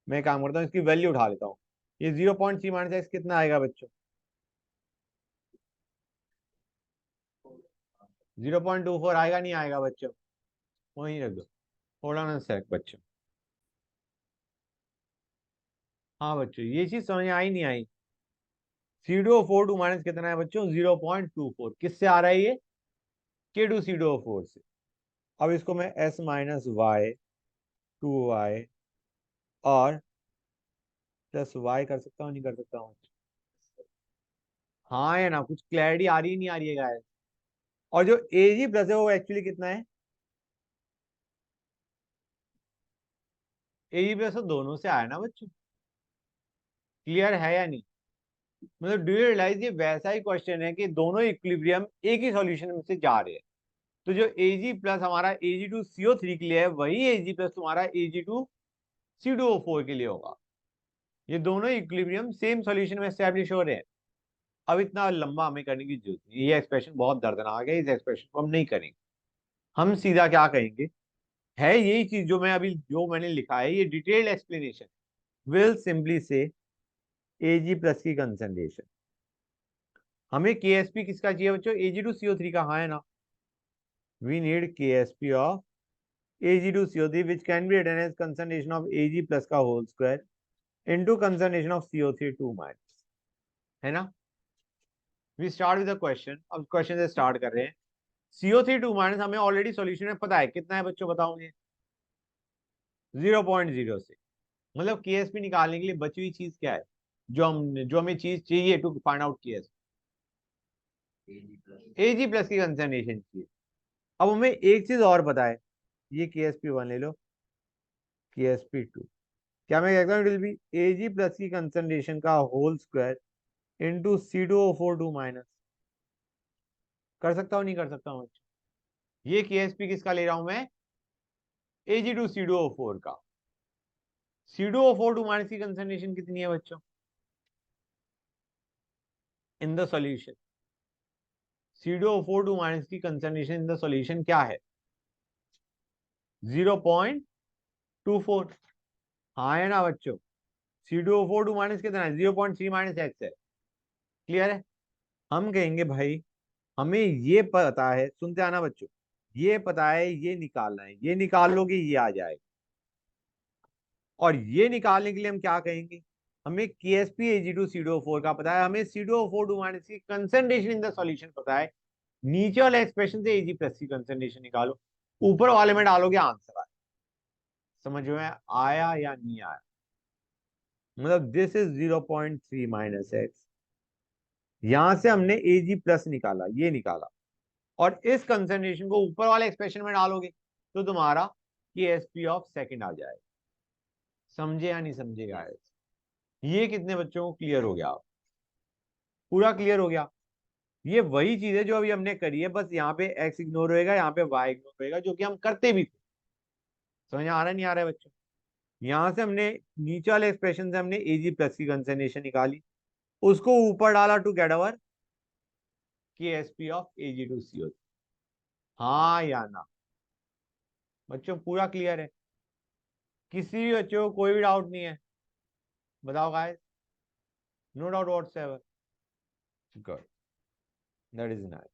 मैं काम करता हूँ इसकी वैल्यू उठा लेता हूँ। ये 0.3 माइनस एक्स कितना आएगा बच्चों, 0.24 आएगा, नहीं आएगा बच्चों, वहीं रख दो, थोड़ा ना सेक बच्चों। हाँ बच्चों, ये चीज समझ आई नहीं आई। C2O4 2 माइनस कितना है बच्चों, 0.24, किससे आ रहा है ये, K2CO4 से। अब इसको मैं S माइनस वाई 2y और प्लस वाई कर सकता हूँ, नहीं कर सकता हूँ। हाँ है ना, कुछ क्लैरिटी आ रही है, नहीं आ रही है गाइस। और जो एजी प्लस है वो एक्चुअली कितना है, एजी प्लस तो दोनों से आया ना बच्चों, क्लियर है या नहीं। मतलब डू यू रियलाइज ये वैसा ही क्वेश्चन है कि दोनों इक्विलिब्रियम एक ही सॉल्यूशन में से जा रहे हैं। तो जो एजी प्लस हमारा Ag2CO3 के लिए है, वही एजी प्लस तुम्हारा Ag2C2O4 के लिए होगा। ये दोनों इक्विलिब्रियम सेम सॉल्यूशन में एस्टेब्लिश हो रहे हैं। अब इतना लंबा हमें करने की जरूरत नहीं, ये एक्सप्रेशन बहुत दर्दनाक है, इस एक्सप्रेशन को हम नहीं करेंगे। हम सीधा क्या कहेंगे, है यही चीज जो मैं अभी जो मैंने लिखा है, ये डिटेल्ड एक्सप्लेनेशन। विल सिंपली से एजी प्लस की कंसंट्रेशन, हमें केएसपी किसका चाहिए बच्चों, Ag2CO3 का, हाँ है ना। We need KSP of Ag2CO3 which can be written as concentration of Ag plus का whole square into concentration of CO3 2 minus, है ना। We start with the question, अब क्वेश्चन से स्टार्ट कर रहे हैं। CO3 2 माइनस हमें ऑलरेडी सॉल्यूशन में पता है कितना है बच्चों, बताओ मुझे, 0.0 से। मतलब केएसपी निकालने के लिए बची हुई चीज क्या है, जो हमें चीज चाहिए to find out AG plus की कंसंट्रेशन चाहिए। अब हमें एक चीज और पता है, ये KSP1 ले लो, KSP2, क्या मैं कहता हूँ it will be Ag plus की कंसंट्रेशन का whole square into C2O4 2 minus. कर सकता हूँ, नहीं कर सकता हूँ। ये KSP किसका ले रहा हूं मैं, Ag2C2O4 का। C2O4 2 माइनस की कंसंट्रेशन कितनी है बच्चों इन द सॉल्यूशन, C2O4 2 माइनस की कंसंट्रेशन इन द सॉल्यूशन क्या है, 0.24। हाँ है ना बच्चों, C2O4 2 माइनस कितना है, 0.3 माइनस एक्स है, क्लियर है। हम कहेंगे भाई हमें ये पता है, सुनते आना बच्चों, ये पता है, ये निकालना है, ये निकाल लोगे ये आ जाएगा। और ये निकालने के लिए हम क्या कहेंगे, हमें KSP Ag2CO4 का पता है, हमें C2O4 2 माइनस की कंसंट्रेशन इन द सॉल्यूशन पता है। नीचे वाले एक्सप्रेशन से Ag प्लस की कंसंट्रेशन निकालो, ऊपर वाले में डालोगे आंसर आए। समझ में आया या नहीं आया, मतलब दिस इज 0.3 माइनस एक्स, यहां से हमने Ag प्लस निकाला, ये निकाला, और इस कंसंट्रेशन को ऊपर वाले एक्सप्रेशन में डालोगे तो तुम्हारा KSP ऑफ सेकंड आ जाएगा। समझे या नहीं समझे गाइस, ये कितने बच्चों को क्लियर हो गया, पूरा क्लियर हो गया। ये वही चीज है जो अभी हमने करी है, बस यहाँ पे एक्स इग्नोर होएगा, यहाँ पे वाई इग्नोर होएगा, जो कि हम करते भी थे। समझ आ रहा है नहीं आ रहा है बच्चों, यहां से हमने नीचे वाले एक्सप्रेशन से हमने Ag प्लस की कंसंट्रेशन निकाली, उसको ऊपर डाला to get our KSP of Ag2CO। हाँ या ना बच्चों, पूरा क्लियर है, किसी भी बच्चों को कोई भी डाउट नहीं है, बताओ guys, no doubt whatsoever, good, that is nice.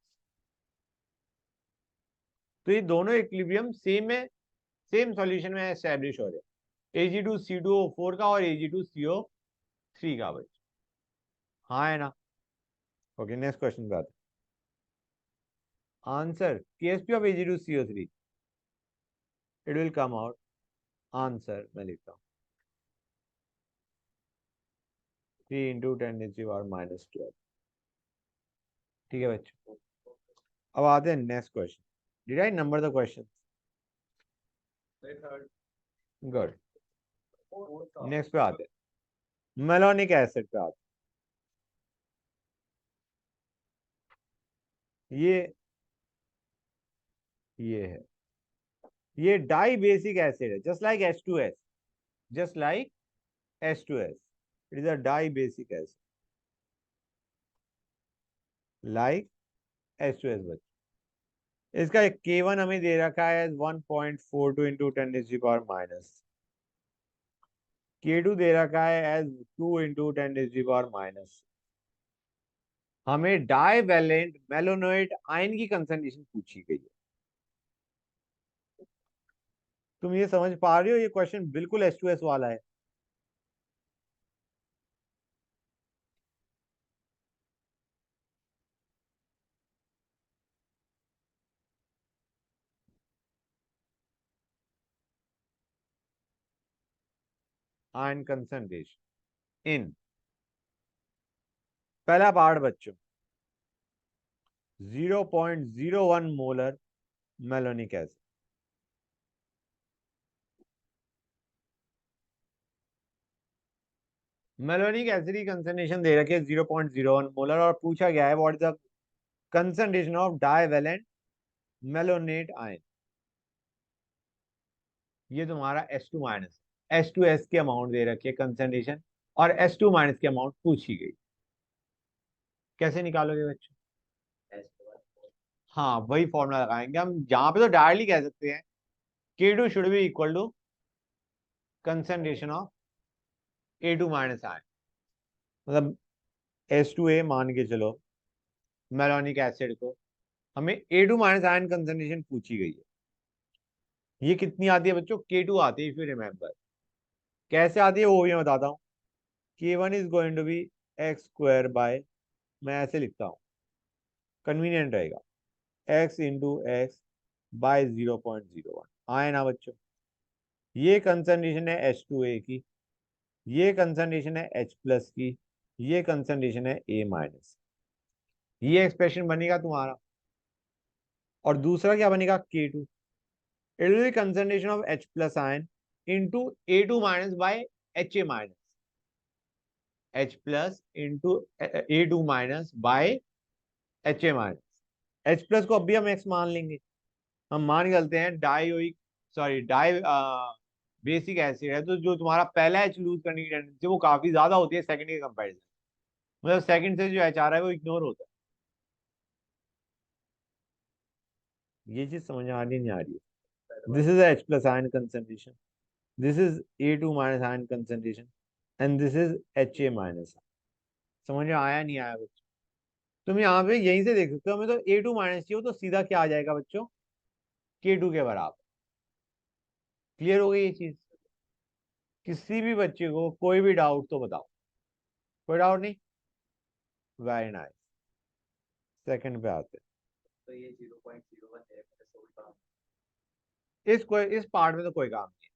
तो ये दोनों इक्विलिब्रियम सेम है, सेम सॉल्यूशन में एस्टेब्लिश हो रहे हैं, Ag2C2O4 का और Ag2CO3 का बच्चों, हाँ है ना। ओके नेक्स्ट क्वेश्चन पे आते हैं। Answer KSP of Ag2CO3, it will come out, answer मैं लिखता हूँ 3 इंटू 10⁻⁻12। ठीक है बच्चों, अब आते हैं next question. Did I number the question, good. Next पे आते हैं, मेलोनिक एसिड पे आते हैं। ये है, ये डाई बेसिक एसिड है, just like H2S, just like H2S, it is a dibasic acid like H2S। बच्चों इसका K1 हमें दे रखा है 1.42 इंटू 10⁻⁻, K2 दे रखा है एज 2 इंटू 10⁻⁻। हमें डाईवैलेंट मेलोनोइड आयन की कंसंट्रेशन पूछी गई है। तुम ये समझ पा रहे हो, ये क्वेश्चन बिल्कुल H2S वाला है। आयन कंसंट्रेशन इन पहला पार्ट बच्चों 0.01 molar malonic acid. Malonic acid की कंसंट्रेशन दे रखी है 0.01 मोलर, और पूछा गया है what is the concentration of divalent malonate ion. ये तुम्हारा H2 माइनस, H2S की अमाउंट दे रखी है कंसंट्रेशन, और H2 माइनस की अमाउंट पूछी गई। कैसे निकालोगे बच्चों? हाँ, वही फॉर्मूला लगाएंगे हम, जहां पे तो डायरेक्टली कह सकते हैं K2 should be equal to concentration of A2 minus ion. मतलब H2A मान के चलो मेलोनिक एसिड को, हमें A2 माइनस आयन कंसंट्रेशन पूछी गई है। ये कितनी आती है बच्चों? K2 आती है, इफ यू रिमेम्बर। कैसे आती है वो भी मैं बताता हूँ। K1 is going to be X square by, मैं ऐसे लिखता हूँ, कन्वीनियंट रहेगा, x इंटू एक्स बाय 0.01 आए ना बच्चों। ये कंसंट्रेशन है H2A की, ये कंसंट्रेशन है H प्लस की, ये कंसंट्रेशन है A माइनस। ये एक्सप्रेशन बनेगा तुम्हारा, और दूसरा क्या बनेगा? K2, it will be concentration of H plus ion into A2 minus by HA minus, H plus into A2 minus by HA minus. H plus को अभी हम X मान लेंगे, हम मान के चलते हैं dioic, sorry dibasic acid है, तो जो तुम्हारा पहला एच लूज करने की टेंडेंसी वो काफी ज्यादा होती है सेकंड के कंपैरिजन। मतलब सेकंड से जो एच आ रहा है वो इग्नोर होता है। ये चीज समझ आ रही नहीं आ रही है? This is H plus ion concentration, this is A2 minus ion concentration, and this is HA minus. समझ में आया नहीं आया बच्चों? तुम यहाँ पे यहीं से देख सकते हो, हमें तो A2 माइनस चाहिए, तो सीधा क्या आ जाएगा बच्चों? K2 के बराबर। क्लियर हो गई ये चीज? किसी भी बच्चे को कोई भी डाउट तो बताओ। कोई डाउट नहीं? Very nice. सेकंड पे आते तो ये 0.01 है, मतलब सभी काम। हैं। इस पार्ट में तो कोई काम नहीं है,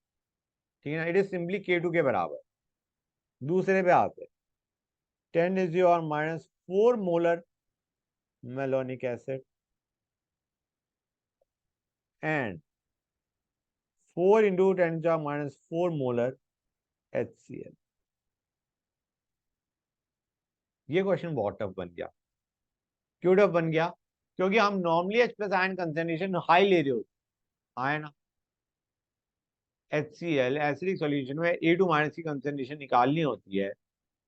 ठीक है ना, इट इज सिंपली K2 के बराबर। दूसरे पे आते हैं, 10⁻⁻4 molar malonic acid and 4 into 10⁻⁴ molar HCl। ये क्वेश्चन बहुत टफ बन गया। क्यों टफ बन गया? क्योंकि हम normally H plus ion concentration high ले रहे होते, आए ना। HCl एसिडिक सॉल्यूशन में A2 माइनस की कंसंट्रेशन निकालनी होती है,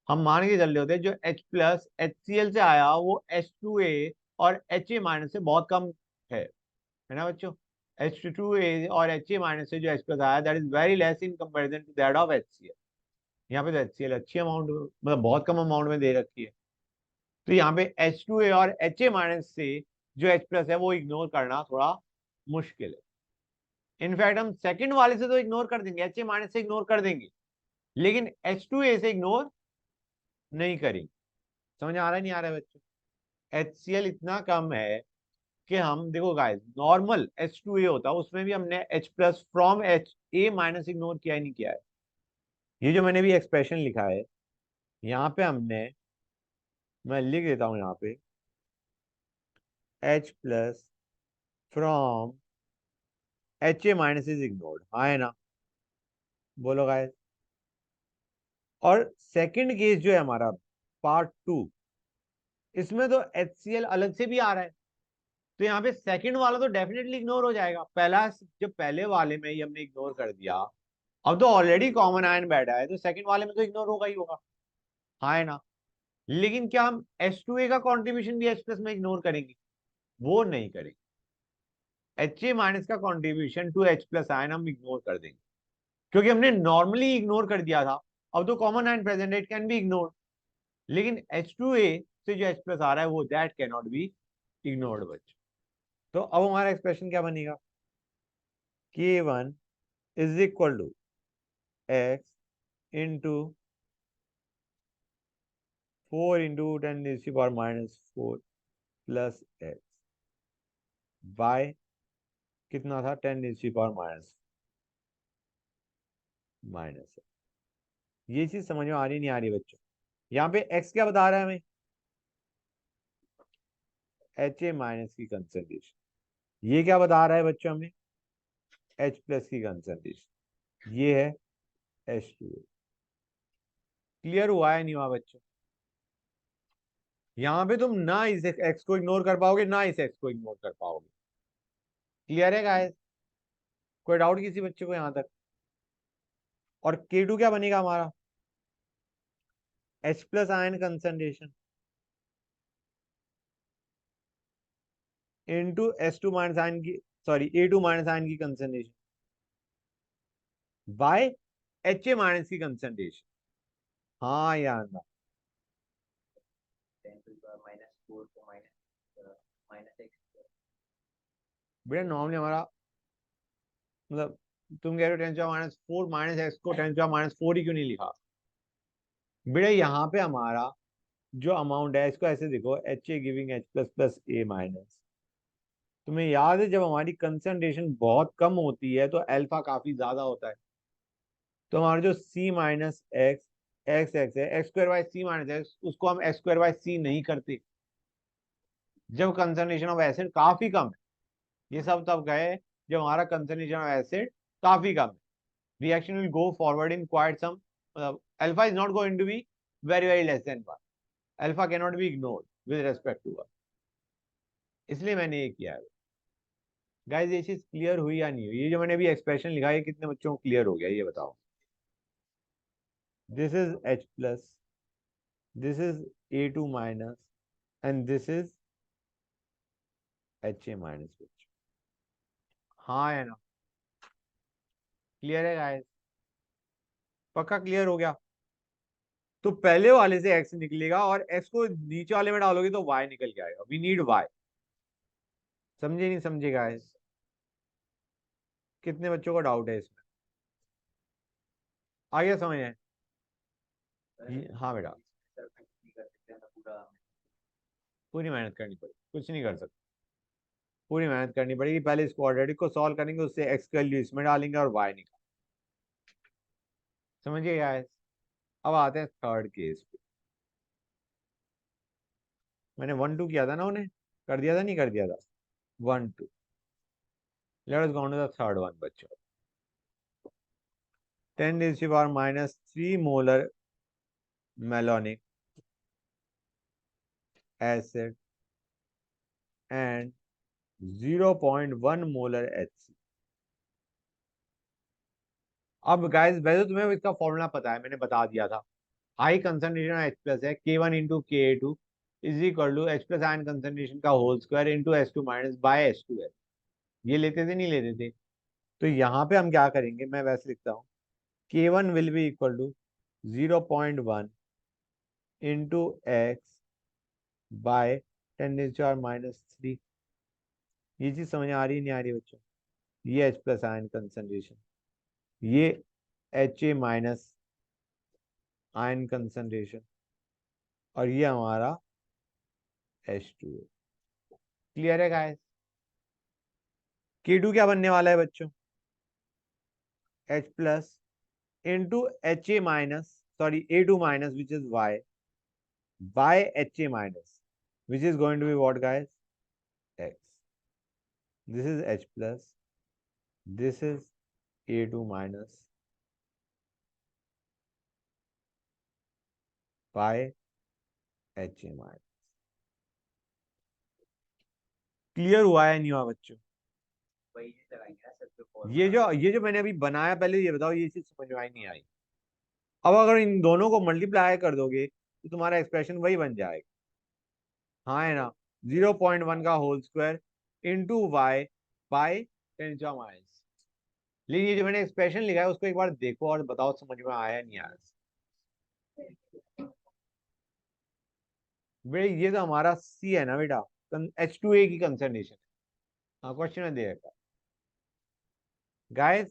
हम मान के चल रहे होते हैं जो H प्लस HCl से आया वो H2A और HA माइनस से बहुत कम है ना बच्चों? H2A और HA माइनस से जो H प्लस आया that is very less in comparison to that of HCl। यहाँ पे तो HCl अच्छी अमाउंट, मतलब बहुत कम अमाउंट में दे रखी है, तो यहाँ पे H2A और HA माइनस से जो H प्लस है वो इग्नोर करना थोड़ा मुश्किल है। इनफैक्ट हम सेकंड वाले से तो इग्नोर कर देंगे, HA माइनस से इग्नोर कर देंगे, लेकिन H2A से इग्नोर नहीं करेंगे। समझ आ रहा है नहीं आ रहा है बच्चों? HCl इतना कम है कि हम देखो गाइस, नॉर्मल H2A होता है उसमें भी हमने H plus from HA minus ignore किया ही नहीं किया है। ये जो मैंने भी एक्सप्रेशन लिखा है यहाँ पे हमने, मैं लिख देता हूँ यहाँ पे, H plus from HA minus is ignored, हाँ है ना? बोलो गाइस। और सेकंड केस जो है हमारा पार्ट 2, इसमें तो HCl अलग से भी आ रहा है, तो यहाँ पे सेकंड वाला तो डेफिनेटली इग्नोर हो जाएगा। पहला जब पहले वाले में ही हमने इग्नोर कर दिया, अब तो ऑलरेडी कॉमन आयन बैठा है, तो सेकंड वाले में तो इग्नोर होगा ही होगा, हाँ है ना। लेकिन क्या हम H2A का कॉन्ट्रीब्यूशन भी H प्लस में इग्नोर करेंगे? वो नहीं करेंगे। HA माइनस का contribution to H plus ion हम इग्नोर कर देंगे, क्योंकि हमने नॉर्मली इग्नोर कर दिया था। अब तो common ion present, it can be ignore. लेकिन H2A से जो H प्लस आ रहा है वो that can not be ignored बच्चों। तो अब हमारा एक्सप्रेशन क्या बनेगा? K1 is equal to x into 4 into 10⁻⁻4 plus x by कितना था 10⁻⁻⁻। ये चीज समझ में आ रही नहीं आ रही बच्चों? यहाँ पे x क्या बता रहा है हमें? HA माइनस की कंसंट्रेशन। ये क्या बता रहा है बच्चों हमें? H प्लस की कंसंट्रेशन। ये है H2A। क्लियर हुआ है नहीं हुआ बच्चों? यहाँ पे तुम ना इस x को इग्नोर कर पाओगे, ना इस x को इग्नोर कर पाओगे। क्लियर है गाइस? कोई डाउट किसी बच्चे को यहाँ तक? और K2 क्या बनेगा हमारा? H plus ion concentration into S2 minus ion की, सॉरी A2 माइनस आयन की कंसंट्रेशन बाय HA माइनस की कंसंट्रेशन। हाँ यार ना, 10⁻⁻4 को माइनस एक्स। बेटा नॉर्मली हमारा मतलब तुम कह रहे हो 10⁻⁻4 माइनस एक्स को 10⁻⁻4 ही क्यों नहीं लिखा? बेटा यहाँ पे हमारा जो अमाउंट है इसको ऐसे देखो, HA giving H plus plus A minus. तुम्हें याद है जब हमारी कंसंट्रेशन बहुत कम होती है तो अल्फा काफी ज्यादा होता है। तो हमारा जो C minus x x x है, x square by C minus x, उसको हम एक्स स्क्वायर बाय C नहीं करते जब कंसंट्रेशन ऑफ एसिड काफी कम है। ये सब तब गए जब हमारा कंसंट्रेशन ऑफ एसिड काफी कम है। Reaction will go forward in quite some, alpha is not going to be very very less than 1। Alpha can not be ignored with respect to 1, इसलिए मैंने ये किया है। गाइस ये चीज क्लियर हुई या नहीं हुई? ये जो मैंने अभी एक्सप्रेशन लिखा है कितने बच्चों को क्लियर हो गया ये बताओ? This is H plus, this is A2 minus, and this is HA minus बच्चों। हाँ है ना? क्लियर है गाइस? पक्का क्लियर हो गया? तो पहले वाले से x निकलेगा और x को नीचे वाले में डालोगे तो y निकल के आएगा। We need y। समझे नहीं समझे गाइस? कितने बच्चों को डाउट है इसमें? आ गया समझ है? हाँ बेटा, सर कुछ नहीं कर सकते हमें पूरा। पूरी मेहनत करनी पड़ेगी, कुछ नहीं कर सकते। पूरी मेहनत करनी पड़ेगी। पहले इस क्वाड्रेटिक को सॉल्व करेंगे, उससे x की वैल्यू इसमें डालेंगे और y निकाल। समझिए गाइस? अब आते हैं थर्ड केस पे। मैंने 1 2 किया था ना, उन्हें कर दिया था नहीं कर दिया था? 1 2। Let us go on to the third one बच्चों। 10⁻³ molar malonic acid and 0.1 molar HC। अब गाइस वैसे तुम्हें इसका फॉर्मूला पता है, मैंने बता दिया था। हाई कंसंट्रेशन H प्लस है, K1 into Ka2 is equal to H plus ion concentration का whole square into H2 minus by H2S। ये लेते थे नहीं लेते थे? तो यहाँ पे हम क्या करेंगे, मैं वैसे लिखता हूँ, K1 will be equal to 0.1 into x by 10⁻⁻3। ये चीज समझ आ रही है नहीं आ रही बच्चों? ये H प्लस आयन कंसंट्रेशन, ये HA माइनस आयन कंसंट्रेशन, और ये हमारा H2O। क्लियर है गाइस? K2 क्या बनने वाला है बच्चों? H plus into HA minus, sorry A2 minus which is Y by HA minus which is going to be what guys? X। This is H plus, this is A2 minus by HA minus. Clear हुआ है नहीं हुआ बच्चों? वही चीज लगाएंगे ना sir जो ये जो मैंने अभी बनाया, पहले ये बताओ, ये चीज समझ में आई नहीं आई? अब अगर इन दोनों को मल्टीप्लाई कर दोगे तो तुम्हारा एक्सप्रेशन वही बन जाएगा, हाँ है ना? 0.1 का whole square into y by 10⁻⁻। लेकिन ये जो मैंने एक्सप्रेशन लिखा है उसको एक बार देखो और बताओ समझ में आया या नहीं आया। बेटा ये तो हमारा सी है ना बेटा, H2A की कंसंट्रेशन। हाँ क्वेश्चन में दे रखा गाइस।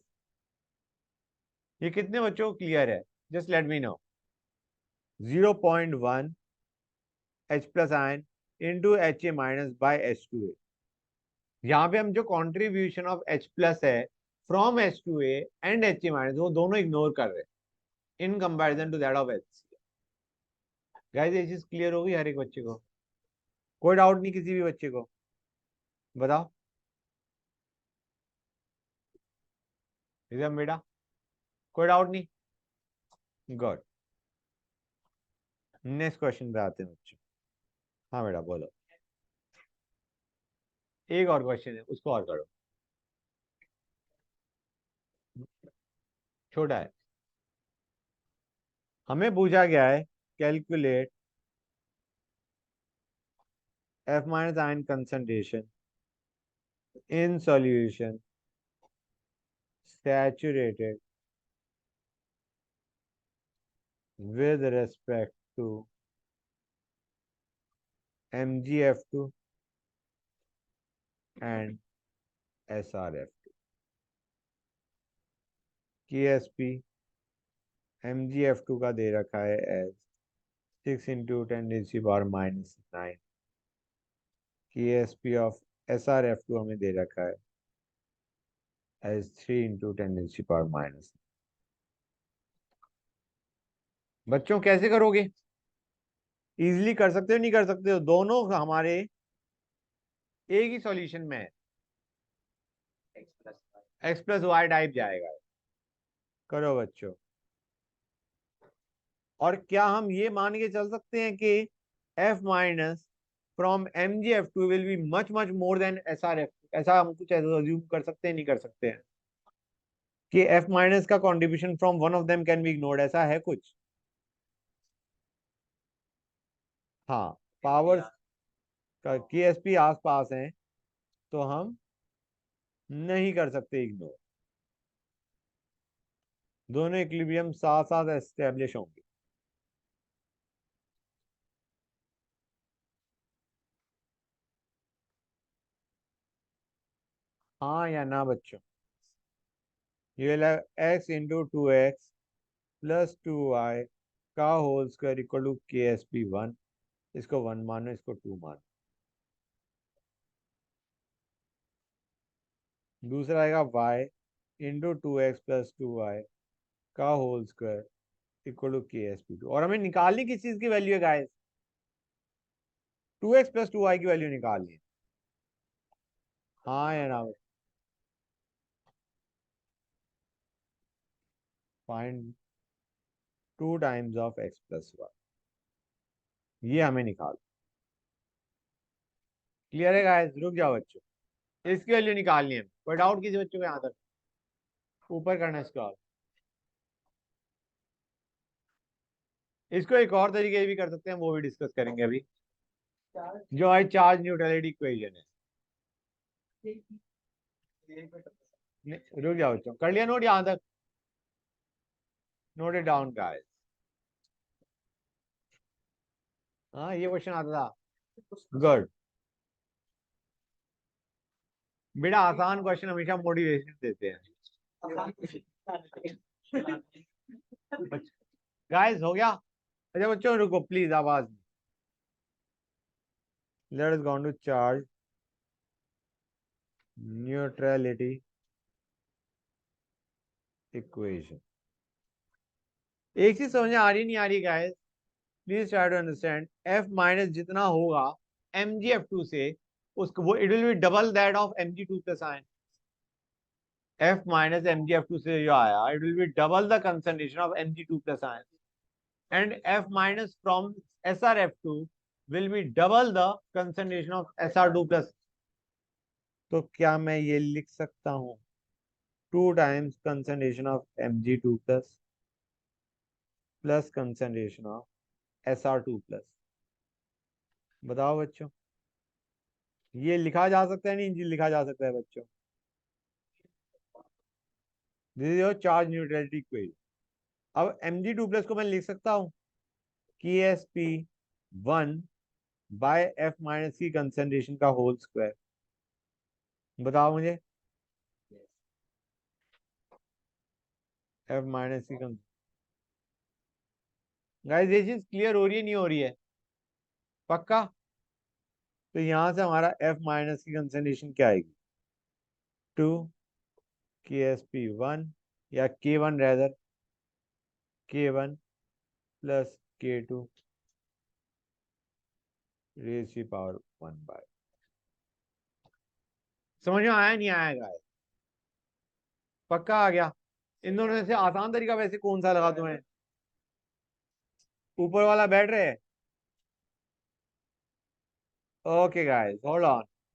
ये कितने बच्चों को क्लियर है? Just let me know. 0.1 H plus ion into HA- by H2A। यहाँ पे हम जो कॉन्ट्रीब्यूशन ऑफ H प्लस है फ्रॉम H2A एंड HA- वो दोनों इग्नोर कर रहे हैं in comparison to that of HCl। Guys ये चीज क्लियर होगी हर एक बच्चे को? कोई डाउट नहीं किसी भी बच्चे को? बताओ एकदम बेटा, कोई डाउट नहीं? गुड। नेक्स्ट क्वेश्चन पे आते हैं बच्चों। हाँ बेटा बोलो। एक और क्वेश्चन है उसको और करो, छोटा है। हमें पूछा गया है calculate F minus ion concentration in solution saturated with respect to MgF2 and SrF2। KSP MgF2 का दे रखा है as 6 into 10⁻⁹। KSP of SrF2 हमें दे रखा है एज 3 इंटू 10⁻⁻। बच्चों कैसे करोगे? इजीली कर सकते हो नहीं कर सकते हो? दोनों हमारे एक ही सॉल्यूशन में है, x x plus y type जाएगा। करो बच्चों। और क्या हम ये मान के चल सकते हैं कि F minus from MgF2 will be much much more than SrF2? ऐसा हम कुछ ऐसा अज्यूम कर सकते हैं नहीं कर सकते हैं कि F माइनस का contribution from one of them can be ignored? ऐसा है कुछ? हाँ पावर का KSP आस पास है तो हम नहीं कर सकते इग्नोर। दोनों इक्विलिब्रियम साथ साथ एस्टेब्लिश होंगे। हाँ या ना बच्चों? ये x into 2x plus 2y का whole square equal to KSP1। इसको 1 मानो, इसको 2 मानो। दूसरा आएगा y into 2x plus 2y का whole square equal to KSP2। और हमें निकालनी किस चीज की वैल्यू है गाइस? 2x प्लस 2y की वैल्यू निकालनी है, हाँ या ना? Find 2 times of x plus y, ये हमें निकाल। क्लियर है गाइस? रुक जाओ बच्चों, इसकी वैल्यू निकालनी है। कोई डाउट किसी बच्चों को यहाँ तक? ऊपर करना इसका। इसको एक और तरीके भी कर सकते हैं, वो भी डिस्कस करेंगे अभी, जो है चार्ज न्यूट्रलिटी इक्वेशन है। रुक जाओ बच्चों, कर लिया नोट यहाँ तक? Note it down guys. हाँ ये क्वेश्चन आता था। गुड। बेटा आसान क्वेश्चन हमेशा मोटिवेशन देते हैं। गाइस हो गया? अच्छा बच्चों रुको प्लीज, आवाज। Let us go to charge neutrality equation. एक चीज समझ में आ रही नहीं आ रही guys? Please try to understand. F minus जितना होगा MgF2 से, उसको वो it will be double that of Mg2 plus ion. F minus MgF2 से जो आया it will be double the concentration of Mg2 plus ion, and F minus from SrF2 will be double the concentration of Sr2 plus। तो क्या मैं ये लिख सकता हूं 2 times concentration of Mg2 plus plus concentration of Sr2 plus? बताओ बच्चों, ये लिखा जा सकता है नहीं लिखा जा सकता है बच्चों? This is your charge neutrality equation. अब Mg2 प्लस को मैं लिख सकता हूं Ksp1 बाय F माइनस की कंसंट्रेशन का होल स्क्वायर। बताओ मुझे, F माइनस की गाइस ये चीज क्लियर हो रही है नहीं हो रही है? पक्का? तो यहां से हमारा F माइनस की कंसंट्रेशन क्या आएगी 2 Ksp1 या K1 rather K1 plus K2 raise की पावर 1 बाय। समझ में आया नहीं आया गाइस? पक्का आ गया? इन दोनों में से आसान तरीका वैसे कौन सा लगा तुम्हें? ऊपर वाला बैठ रहे? Okay guys hold on.